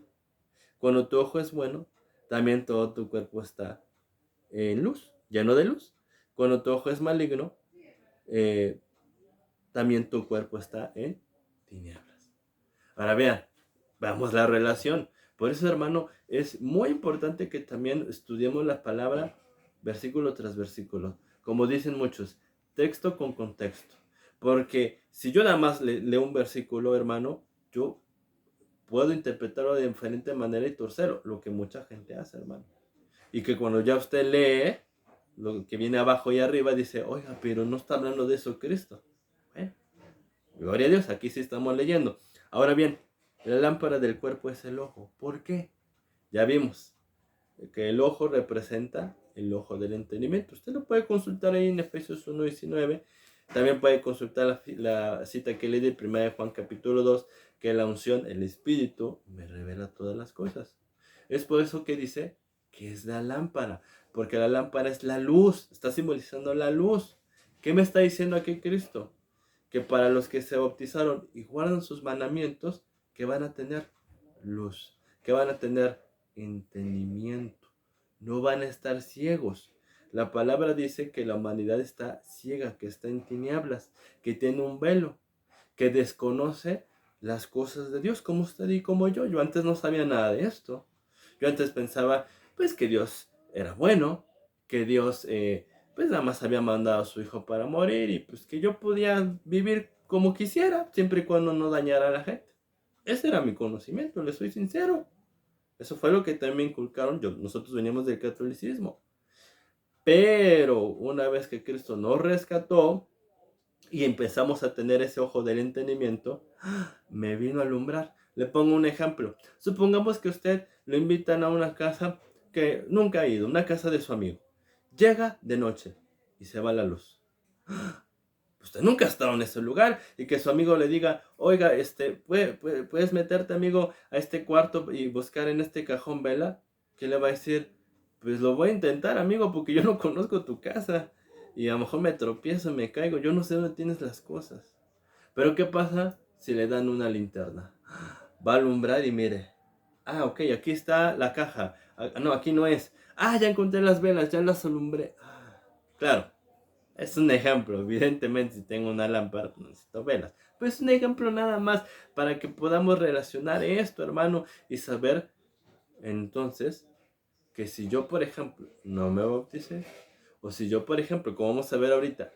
Cuando tu ojo es bueno, también todo tu cuerpo está en luz, lleno de luz. Cuando tu ojo es maligno, también tu cuerpo está en tinieblas. Ahora vean, veamos la relación. Por eso, hermano, es muy importante que también estudiemos la palabra versículo tras versículo. Como dicen muchos, texto con contexto. Porque si yo nada más leo un versículo, hermano, yo puedo interpretarlo de diferente manera y torcerlo, lo que mucha gente hace, hermano. Y que cuando ya usted lee lo que viene abajo y arriba, dice, oiga, pero no está hablando de eso Cristo. Gloria a Dios, aquí sí estamos leyendo. Ahora bien, la lámpara del cuerpo es el ojo. ¿Por qué? Ya vimos que el ojo representa el ojo del entendimiento. Usted lo puede consultar ahí en Efesios 1:19. También puede consultar la cita que leí de 1 Juan capítulo 2, que la unción, el Espíritu, me revela todas las cosas. Es por eso que dice que es la lámpara, porque la lámpara es la luz, está simbolizando la luz. ¿Qué me está diciendo aquí Cristo? Que para los que se bautizaron y guardan sus mandamientos, que van a tener luz, que van a tener entendimiento, no van a estar ciegos. La palabra dice que la humanidad está ciega, que está en tinieblas, que tiene un velo, que desconoce las cosas de Dios, como usted y como yo. Yo antes no sabía nada de esto. Yo antes pensaba, pues, que Dios era bueno, que Dios, pues, nada más había mandado a su hijo para morir y pues que yo podía vivir como quisiera, siempre y cuando no dañara a la gente. Ese era mi conocimiento, le soy sincero. Eso fue lo que también me inculcaron. Nosotros veníamos del catolicismo. Pero una vez que Cristo nos rescató y empezamos a tener ese ojo del entendimiento, me vino a alumbrar. Le pongo un ejemplo. Supongamos que usted lo invitan a una casa que nunca ha ido, una casa de su amigo. Llega de noche y se va la luz. Usted nunca ha estado en ese lugar y que su amigo le diga, oiga, puedes meterte, amigo, a este cuarto y buscar en este cajón vela. ¿Qué le va a decir? Pues lo voy a intentar, amigo, porque yo no conozco tu casa y a lo mejor me tropiezo, me caigo, yo no sé dónde tienes las cosas. Pero ¿qué pasa si le dan una linterna? Va a alumbrar y mire, ok, aquí está la caja. No, aquí no es. Ya encontré las velas, ya las alumbré. Claro. Es un ejemplo, evidentemente si tengo una lámpara no necesito velas, pero es un ejemplo nada más para que podamos relacionar esto, hermano, y saber entonces que si yo, por ejemplo, no me bauticé, o si yo, por ejemplo, como vamos a ver ahorita,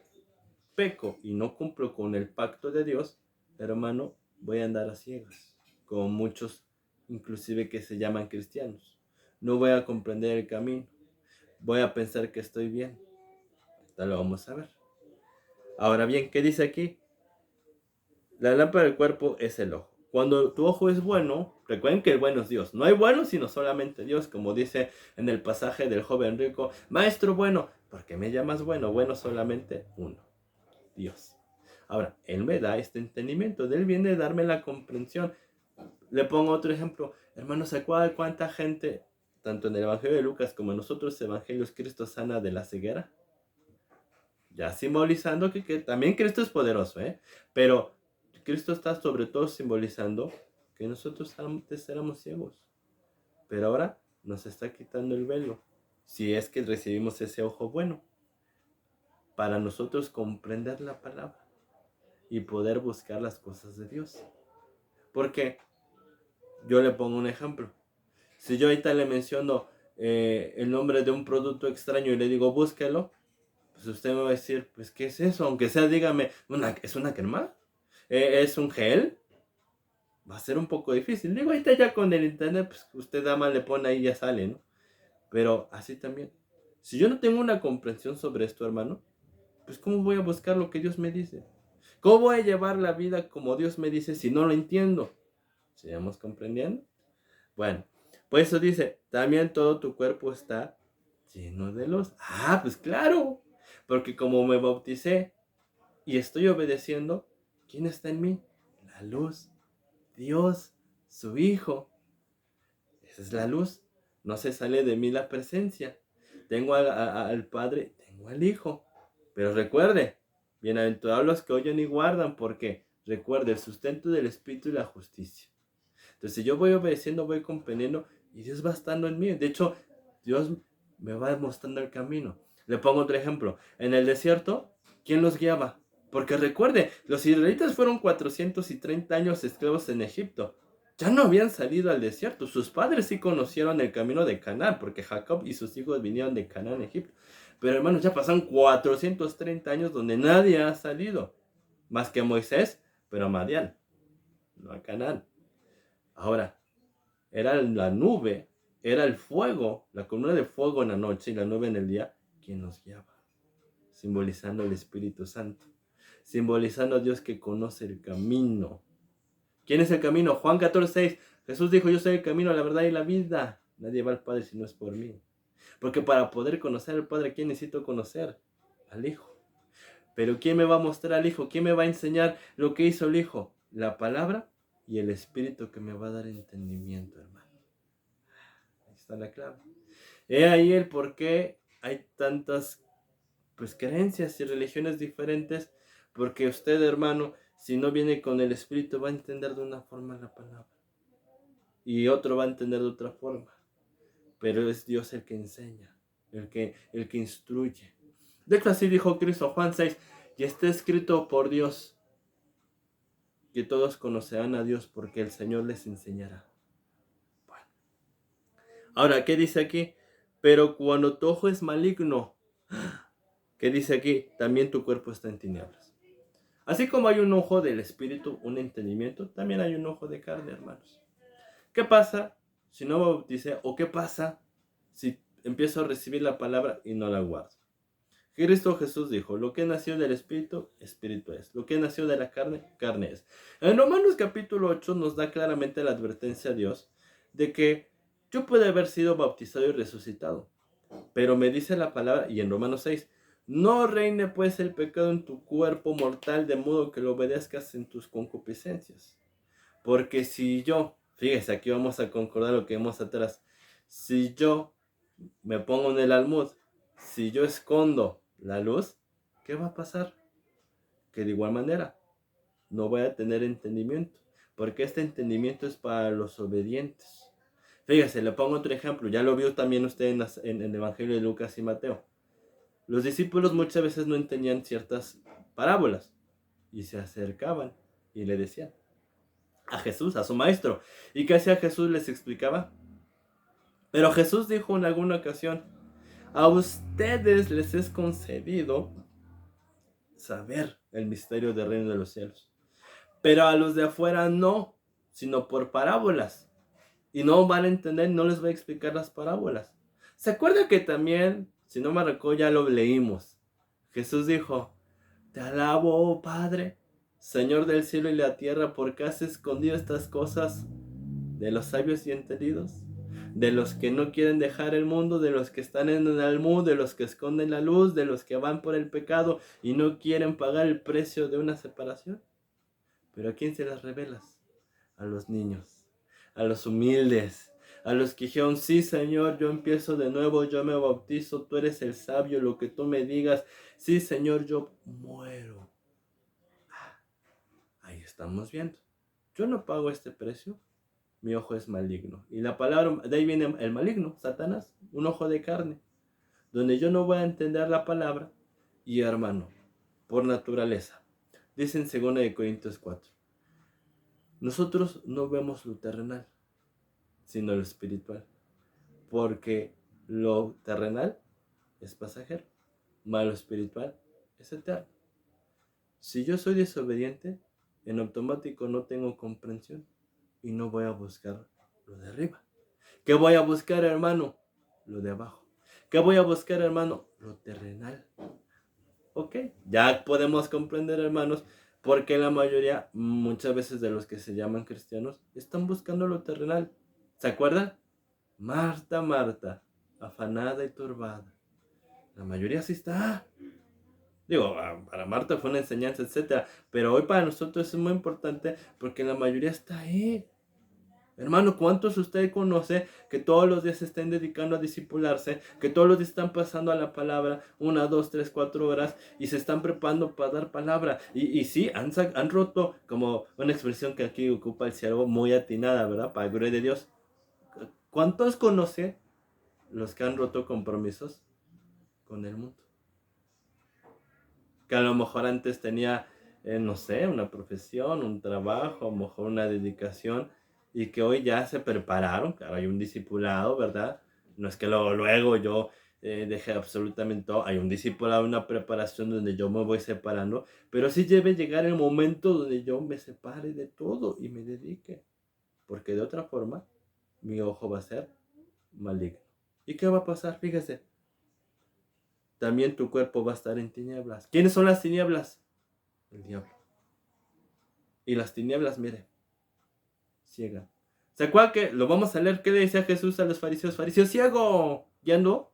peco y no cumplo con el pacto de Dios, hermano, voy a andar a ciegas, como muchos inclusive que se llaman cristianos. No voy a comprender el camino, voy a pensar que estoy bien. Ahorita lo vamos a ver. Ahora bien, ¿qué dice aquí? La lámpara del cuerpo es el ojo. Cuando tu ojo es bueno, recuerden que el bueno es Dios. No hay bueno sino solamente Dios, como dice en el pasaje del joven rico. Maestro bueno, ¿por qué me llamas bueno? Bueno solamente uno, Dios. Ahora, Él me da este entendimiento. De Él viene a darme la comprensión. Le pongo otro ejemplo. Hermanos, ¿se acuerdan cuánta gente, tanto en el Evangelio de Lucas como en los otros evangelios, Cristo sana de la ceguera? Ya simbolizando que también Cristo es poderoso, pero Cristo está sobre todo simbolizando que nosotros antes éramos ciegos, pero ahora nos está quitando el velo, si es que recibimos ese ojo bueno, para nosotros comprender la palabra y poder buscar las cosas de Dios. Porque yo le pongo un ejemplo. Si yo ahorita le menciono el nombre de un producto extraño y le digo búsquelo, pues usted me va a decir, pues ¿qué es eso? Aunque sea, dígame, ¿es una crema? ¿Es un gel? Va a ser un poco difícil. Digo, ahorita ya con el internet, pues usted nada más le pone ahí y ya sale, ¿no? Pero así también. Si yo no tengo una comprensión sobre esto, hermano, pues ¿cómo voy a buscar lo que Dios me dice? ¿Cómo voy a llevar la vida como Dios me dice si no lo entiendo? ¿Sigamos comprendiendo? Bueno, Por eso dice, también todo tu cuerpo está lleno de luz. Ah, pues claro, porque como me bauticé y estoy obedeciendo, ¿quién está en mí? La luz, Dios, su Hijo. Esa es la luz. No se sale de mí la presencia. Tengo al Padre, tengo al Hijo. Pero recuerde, bienaventurados los que oyen y guardan, porque recuerde el sustento del Espíritu y la justicia. Entonces, si yo voy obedeciendo, voy comprendiendo y Dios va estando en mí. De hecho, Dios me va mostrando el camino. Le pongo otro ejemplo. En el desierto, ¿quién los guiaba? Porque recuerde, los israelitas fueron 430 años esclavos en Egipto. Ya no habían salido al desierto. Sus padres sí conocieron el camino de Canaán, porque Jacob y sus hijos vinieron de Canaán, Egipto. Pero hermanos, ya pasaron 430 años donde nadie ha salido. Más que Moisés, pero a Madián, no a Canaán. Ahora, era la nube, era el fuego, la columna de fuego en la noche y la nube en el día, quien nos guiaba, simbolizando el Espíritu Santo, simbolizando a Dios que conoce el camino. ¿Quién es el camino? Juan 14:6. Jesús dijo, yo soy el camino, la verdad y la vida. Nadie va al Padre si no es por mí. Porque para poder conocer al Padre, ¿quién necesito conocer? Al Hijo. Pero ¿quién me va a mostrar al Hijo? ¿Quién me va a enseñar lo que hizo el Hijo? La palabra y el Espíritu que me va a dar entendimiento, hermano. Ahí está la clave. He ahí el por qué hay tantas creencias y religiones diferentes, porque usted, hermano, si no viene con el Espíritu, va a entender de una forma la palabra y otro va a entender de otra forma, pero es Dios el que enseña, el que instruye. De hecho, así dijo Cristo, Juan 6, y está escrito por Dios que todos conocerán a Dios porque el Señor les enseñará. Bueno. Ahora, ¿qué dice aquí? Pero cuando tu ojo es maligno, ¿qué dice aquí? También tu cuerpo está en tinieblas. Así como hay un ojo del espíritu, un entendimiento, también hay un ojo de carne, hermanos. ¿Qué pasa si no bauticé? ¿O qué pasa si empiezo a recibir la palabra y no la guardo? Cristo Jesús dijo, lo que nació del espíritu, espíritu es. Lo que nació de la carne, carne es. En Romanos capítulo 8 nos da claramente la advertencia a Dios de que yo puedo haber sido bautizado y resucitado. Pero me dice la palabra, y en Romanos 6, no reine pues el pecado en tu cuerpo mortal, de modo que lo obedezcas en tus concupiscencias. Porque si yo, fíjese, aquí vamos a concordar lo que vemos atrás, si yo me pongo en el almud, si yo escondo la luz, ¿qué va a pasar? Que de igual manera no voy a tener entendimiento, porque este entendimiento es para los obedientes. Fíjese, le pongo otro ejemplo, ya lo vio también usted en el Evangelio de Lucas y Mateo. Los discípulos muchas veces no entendían ciertas parábolas y se acercaban y le decían a Jesús, a su maestro. ¿Y qué hacía Jesús? Les explicaba. Pero Jesús dijo en alguna ocasión, a ustedes les es concedido saber el misterio del reino de los cielos, pero a los de afuera no, sino por parábolas. Y no van a entender, no les voy a explicar las parábolas. ¿Se acuerda que también, si no me recuerdo, ya lo leímos? Jesús dijo, te alabo, oh Padre, Señor del cielo y la tierra, porque has escondido estas cosas de los sabios y entendidos, de los que no quieren dejar el mundo, de los que están en el almud, de los que esconden la luz, de los que van por el pecado y no quieren pagar el precio de una separación. Pero ¿a quién se las revelas? A los niños, a los humildes, a los que dijeron, sí Señor, yo empiezo de nuevo, yo me bautizo, tú eres el sabio, lo que tú me digas, sí Señor, yo muero. Ahí estamos viendo. Yo no pago este precio, mi ojo es maligno. Y la palabra, de ahí viene el maligno, Satanás, un ojo de carne, donde yo no voy a entender la palabra. Y hermano, por naturaleza, dice en 2 Corintios 4, nosotros no vemos lo terrenal, sino lo espiritual, porque lo terrenal es pasajero, mas lo espiritual es eterno. Si yo soy desobediente, en automático no tengo comprensión y no voy a buscar lo de arriba. ¿Qué voy a buscar, hermano? Lo de abajo. ¿Qué voy a buscar, hermano? Lo terrenal. Ok, ya podemos comprender, hermanos, porque la mayoría, muchas veces de los que se llaman cristianos, están buscando lo terrenal. ¿Se acuerdan? Marta, Marta, afanada y turbada. La mayoría sí está. Digo, para Marta fue una enseñanza, etcétera. Pero hoy para nosotros es muy importante porque la mayoría está ahí. Hermano, ¿cuántos usted conoce que todos los días se estén dedicando a discipularse, que todos los días están pasando a la palabra 1, 2, 3, 4 horas y se están preparando para dar palabra? Y sí, han roto, como una expresión que aquí ocupa el siervo, muy atinada, ¿verdad? Para gloria de Dios. ¿Cuántos conoce los que han roto compromisos con el mundo? Que a lo mejor antes tenía, no sé, una profesión, un trabajo, a lo mejor una dedicación, y que hoy ya se prepararon, claro, hay un discipulado, ¿verdad? No es que luego yo deje absolutamente todo, hay un discipulado, una preparación donde yo me voy separando, pero sí debe llegar el momento donde yo me separe de todo y me dedique, porque de otra forma mi ojo va a ser maligno. ¿Y qué va a pasar? Fíjese, también tu cuerpo va a estar en tinieblas. ¿Quiénes son las tinieblas? El diablo. Y las tinieblas, mire, ciegan. ¿Se acuerdan que lo vamos a leer? ¿Qué le decía Jesús a los fariseos? Fariseo ciego, guiando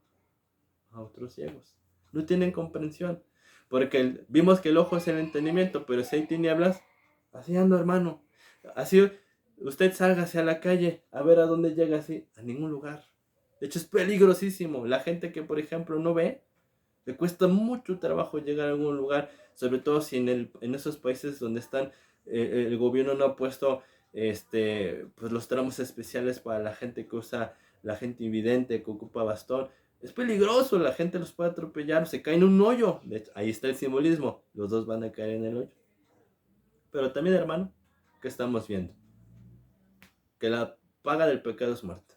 a otros ciegos. No tienen comprensión. Porque vimos que el ojo es el entendimiento, pero si hay tinieblas, así ando, hermano. Así usted salga hacia la calle a ver a dónde llega así, a ningún lugar. De hecho, es peligrosísimo. La gente que, por ejemplo, no ve, le cuesta mucho trabajo llegar a algún lugar, sobre todo si en esos países donde están, el gobierno no ha puesto pues los tramos especiales para la gente que usa, la gente invidente que ocupa bastón. Es peligroso, la gente los puede atropellar, se cae en un hoyo. De hecho, ahí está el simbolismo, los dos van a caer en el hoyo. Pero también, hermano, ¿qué estamos viendo? Que la paga del pecado es muerte.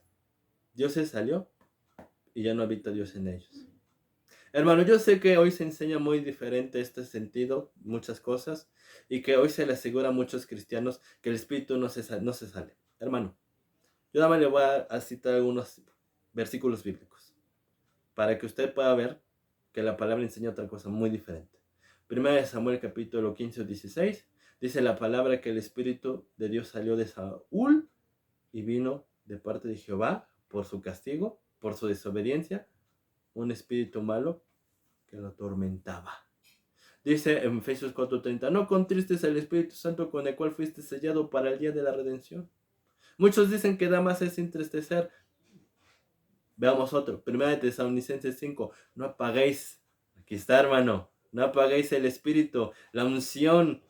Dios se salió y ya no habita Dios en ellos. Hermano, yo sé que hoy se enseña muy diferente este sentido, muchas cosas, y que hoy se le asegura a muchos cristianos que el Espíritu no se sale. Hermano, yo nada más le voy a citar algunos versículos bíblicos para que usted pueda ver que la palabra enseña otra cosa muy diferente. Primera de Samuel capítulo 15 o 16 dice la palabra que el Espíritu de Dios salió de Saúl y vino de parte de Jehová por su castigo, por su desobediencia, un espíritu malo que lo atormentaba. Dice en Efesios 4:30, no contristes el Espíritu Santo con el cual fuiste sellado para el día de la redención. Muchos dicen que nada más es entristecer. Veamos otro, 1 Tesalonicenses 5, no apaguéis, aquí está, hermano, no apaguéis el Espíritu, la unción.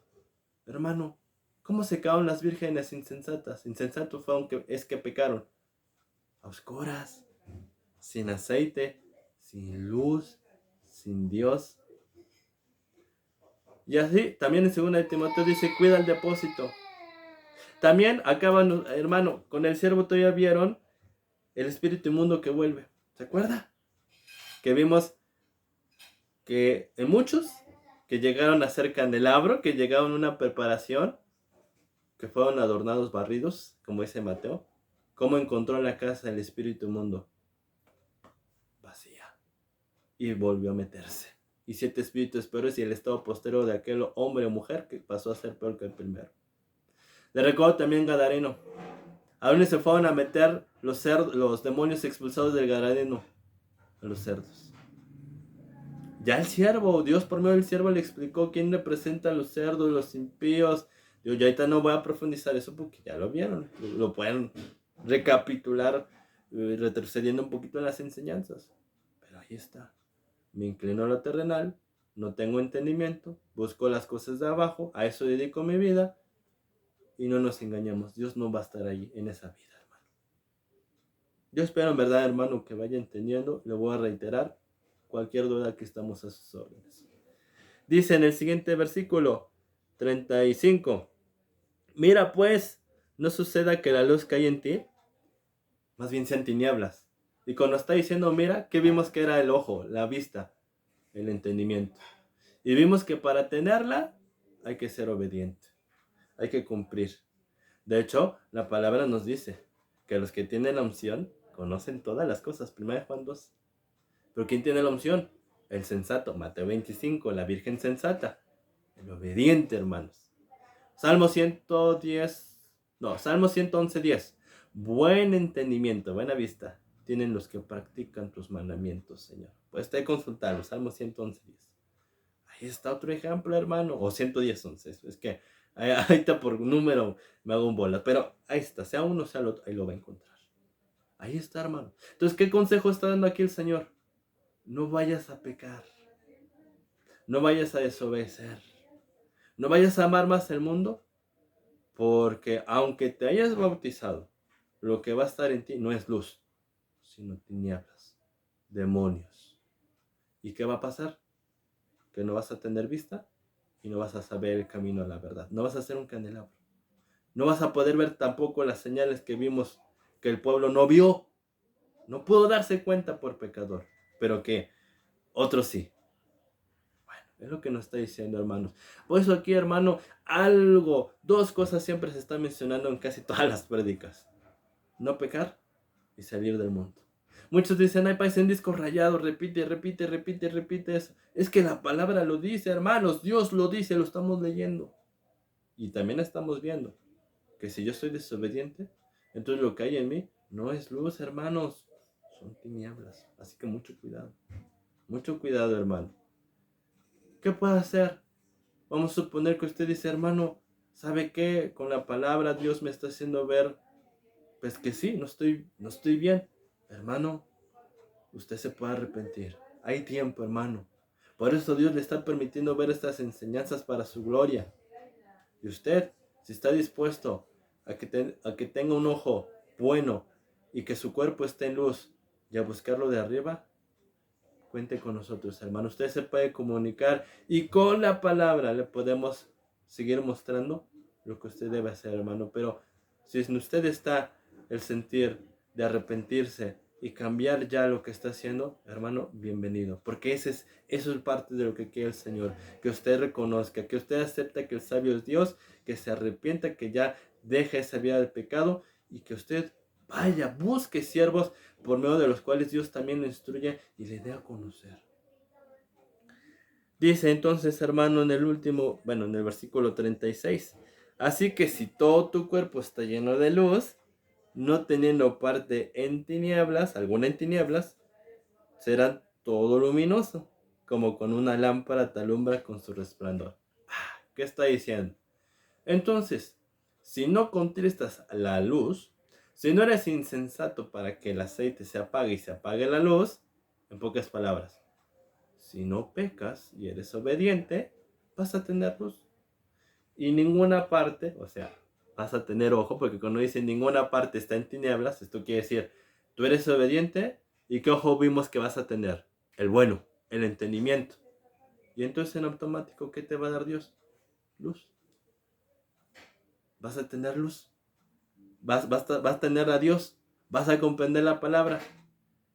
Hermano, ¿cómo se quedaron las vírgenes insensatas? Insensato fue aunque es que pecaron. A oscuras, sin aceite, sin luz, sin Dios. Y así, también en 2 de Timoteo dice, cuida el depósito. También acaban, hermano, con el siervo todavía vieron el espíritu inmundo que vuelve. ¿Se acuerda? Que vimos que en muchos que llegaron a ser candelabro, que llegaron a una preparación, que fueron adornados, barridos, como dice Mateo, cómo encontró la casa el espíritu inmundo vacía y volvió a meterse. Y 7 espíritus peores y el estado postero de aquel hombre o mujer que pasó a ser peor que el primero. Le recuerdo también Gadareno. ¿A dónde se fueron a meter los demonios expulsados del Gadareno? A los cerdos. Ya el siervo, Dios por medio del siervo le explicó quién representa a los cerdos, los impíos. Yo ya ahorita no voy a profundizar eso porque ya lo vieron. Lo pueden recapitular retrocediendo un poquito en las enseñanzas. Pero ahí está. Me inclino a lo terrenal, no tengo entendimiento, busco las cosas de abajo, a eso dedico mi vida. Y no nos engañemos, Dios no va a estar ahí en esa vida, hermano. Yo espero en verdad, hermano, que vaya entendiendo. Le voy a reiterar cualquier duda que estamos a sus órdenes. Dice en el siguiente versículo 35. Mira pues, no suceda que la luz caiga en ti, más bien sean tinieblas. Y cuando está diciendo mira, ¿qué vimos que era el ojo, la vista, el entendimiento? Y vimos que para tenerla hay que ser obediente, hay que cumplir. De hecho, la palabra nos dice que los que tienen la unción conocen todas las cosas. 1 Juan 2. Pero ¿quién tiene la unción? El sensato. Mateo 25, la virgen sensata. El obediente, hermanos. Salmo 111, 10. Buen entendimiento, buena vista tienen los que practican tus mandamientos, Señor. Puedes consultarlo, Salmo 111:10. Ahí está otro ejemplo, hermano. O 110:11. Es que ahí está por número, me hago un bola. Pero ahí está, sea uno, sea el otro, ahí lo va a encontrar. Ahí está, hermano. Entonces, ¿qué consejo está dando aquí el Señor? No vayas a pecar. No vayas a desobedecer. No vayas a amar más el mundo. Porque aunque te hayas bautizado, lo que va a estar en ti no es luz, sino tinieblas, demonios. ¿Y qué va a pasar? Que no vas a tener vista y no vas a saber el camino a la verdad. No vas a ser un candelabro. No vas a poder ver tampoco las señales que vimos que el pueblo no vio. No pudo darse cuenta por pecador, pero que otros sí. Bueno, es lo que nos está diciendo, hermanos. Por eso aquí, hermano, dos cosas siempre se están mencionando en casi todas las prédicas. No pecar y salir del mundo. Muchos dicen, ay, país en disco rayado, repite eso. Es que la palabra lo dice, hermanos, Dios lo dice, lo estamos leyendo. Y también estamos viendo que si yo soy desobediente, entonces lo que hay en mí no es luz, hermanos, son tinieblas. Así que mucho cuidado, hermano. ¿Qué puede hacer? Vamos a suponer que usted dice, hermano, ¿sabe qué? Con la palabra Dios me está haciendo ver, pues que sí, no estoy bien. Hermano, usted se puede arrepentir. Hay tiempo, hermano. Por eso Dios le está permitiendo ver estas enseñanzas para su gloria. Y usted, si está dispuesto a que tenga un ojo bueno y que su cuerpo esté en luz y a buscarlo de arriba, cuente con nosotros, hermano. Usted se puede comunicar y con la palabra le podemos seguir mostrando lo que usted debe hacer, hermano. Pero si en usted está el sentir de arrepentirse y cambiar ya lo que está haciendo, hermano, bienvenido. Porque eso es parte de lo que quiere el Señor. Que usted reconozca, que usted acepte que el sabio es Dios, que se arrepienta, que ya deje esa vida del pecado y que usted vaya, busque siervos por medio de los cuales Dios también lo instruye y le dé a conocer. Dice entonces, hermano, en el versículo 36, así que si todo tu cuerpo está lleno de luz, no teniendo parte en tinieblas, alguna en tinieblas, será todo luminoso, como con una lámpara te alumbra con su resplandor. ¿Qué está diciendo? Entonces, si no contristas la luz, si no eres insensato para que el aceite se apague y se apague la luz, en pocas palabras, si no pecas y eres obediente, vas a tener luz. Y ninguna parte, o sea, vas a tener ojo, porque cuando dice ninguna parte está en tinieblas, esto quiere decir, tú eres obediente y qué ojo vimos que vas a tener, el bueno, el entendimiento. Y entonces en automático, ¿qué te va a dar Dios? Luz. Vas a tener luz. Vas a tener a Dios, vas a comprender la palabra.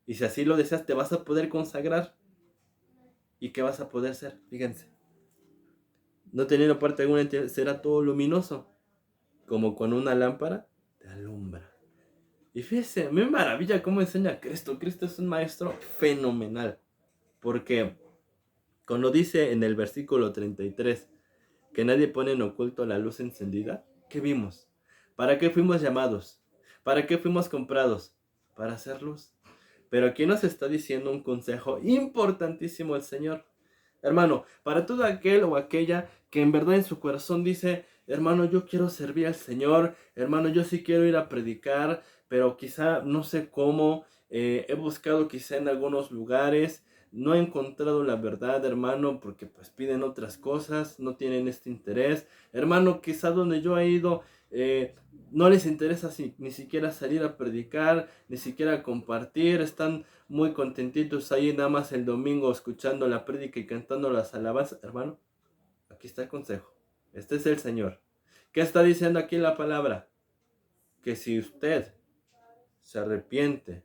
Y si así lo deseas, te vas a poder consagrar. ¿Y qué vas a poder ser? Fíjense. No teniendo parte alguna, será todo luminoso. Como con una lámpara te alumbra. Y fíjese, me maravilla cómo enseña Cristo. Cristo es un maestro fenomenal. Porque cuando dice en el versículo 33 que nadie pone en oculto la luz encendida, ¿qué vimos? ¿Para qué fuimos llamados? ¿Para qué fuimos comprados? Para hacer luz. Pero aquí nos está diciendo un consejo importantísimo el Señor. Hermano, para todo aquel o aquella que en verdad en su corazón dice, hermano, yo quiero servir al Señor, hermano, yo sí quiero ir a predicar, pero quizá no sé cómo, he buscado quizá en algunos lugares, no he encontrado la verdad, hermano, porque pues piden otras cosas, no tienen este interés. Hermano, quizá donde yo he ido, no les interesa ni siquiera salir a predicar, ni siquiera compartir, están muy contentitos ahí nada más el domingo escuchando la prédica y cantando las alabanzas. Hermano, aquí está el consejo. Este es el Señor. ¿Qué está diciendo aquí la palabra? Que si usted se arrepiente,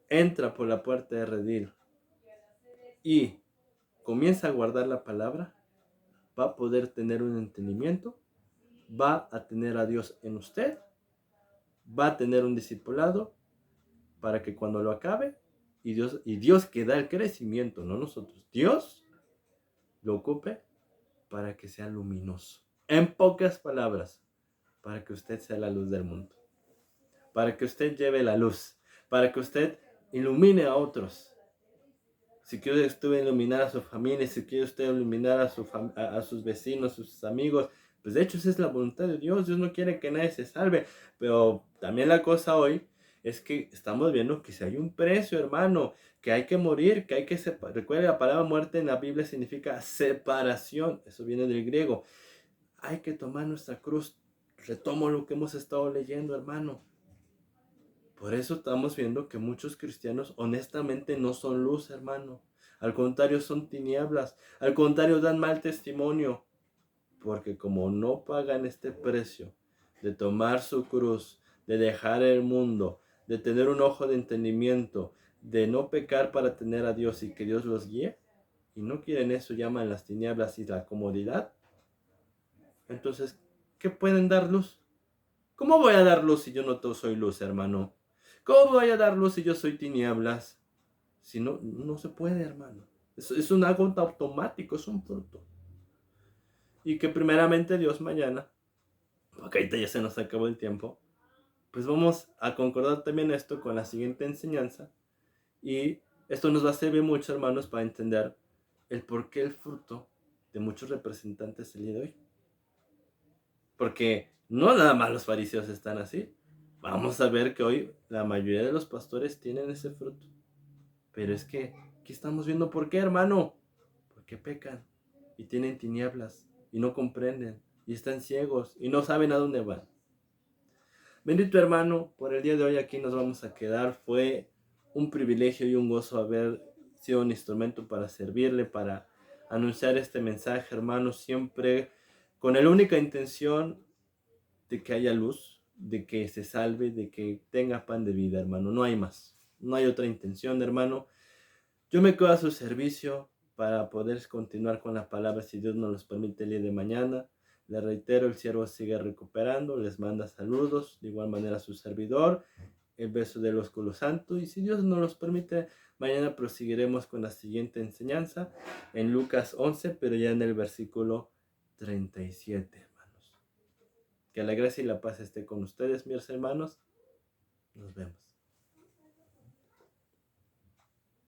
entra por la puerta de redil y comienza a guardar la palabra, va a poder tener un entendimiento, va a tener a Dios en usted, va a tener un discipulado para que cuando lo acabe, y Dios que da el crecimiento, no nosotros, Dios lo ocupe para que sea luminoso. En pocas palabras, para que usted sea la luz del mundo. para que usted lleve la luz, para que usted ilumine a otros. Si quiere usted iluminar a su familia, si quiere usted iluminar a sus vecinos, a sus amigos, pues de hecho esa es la voluntad de Dios. Dios no quiere que nadie se salve. Pero también la cosa hoy es que estamos viendo que si hay un precio, hermano, que hay que morir, que hay que separar. Recuerde, la palabra muerte en la Biblia significa separación. Eso viene del griego. Hay que tomar nuestra cruz. Retomo lo que hemos estado leyendo, hermano. Por eso estamos viendo que muchos cristianos honestamente no son luz, hermano. Al contrario, son tinieblas. Al contrario, dan mal testimonio. Porque como no pagan este precio de tomar su cruz, de dejar el mundo, de tener un ojo de entendimiento, de no pecar para tener a Dios y que Dios los guíe, y no quieren eso, llaman las tinieblas y la comodidad, entonces, ¿qué pueden dar luz? ¿Cómo voy a dar luz si yo no soy luz, hermano? ¿Cómo voy a dar luz si yo soy tinieblas? Si no, no se puede, hermano. Es un algo automático, es un fruto. Y que primeramente Dios mañana, porque ahorita ya se nos acabó el tiempo, pues vamos a concordar también esto con la siguiente enseñanza. Y esto nos va a servir mucho, hermanos, para entender el por qué el fruto de muchos representantes el día de hoy. Porque no nada más los fariseos están así. Vamos a ver que hoy la mayoría de los pastores tienen ese fruto. Pero es que aquí estamos viendo por qué, hermano. Porque pecan y tienen tinieblas y no comprenden y están ciegos y no saben a dónde van. Bendito hermano, por el día de hoy aquí nos vamos a quedar. Fue un privilegio y un gozo haber sido un instrumento para servirle, para anunciar este mensaje, hermano, siempre con la única intención de que haya luz, de que se salve, de que tenga pan de vida, hermano. No hay más. No hay otra intención, hermano. Yo me quedo a su servicio para poder continuar con la palabra si Dios nos los permite el día de mañana. Les reitero, el siervo sigue recuperando, les manda saludos, de igual manera a su servidor, el beso de los culos santos. Y si Dios nos los permite, mañana proseguiremos con la siguiente enseñanza en Lucas 11, pero ya en el versículo 37, hermanos. Que la gracia y la paz esté con ustedes, mis hermanos. Nos vemos.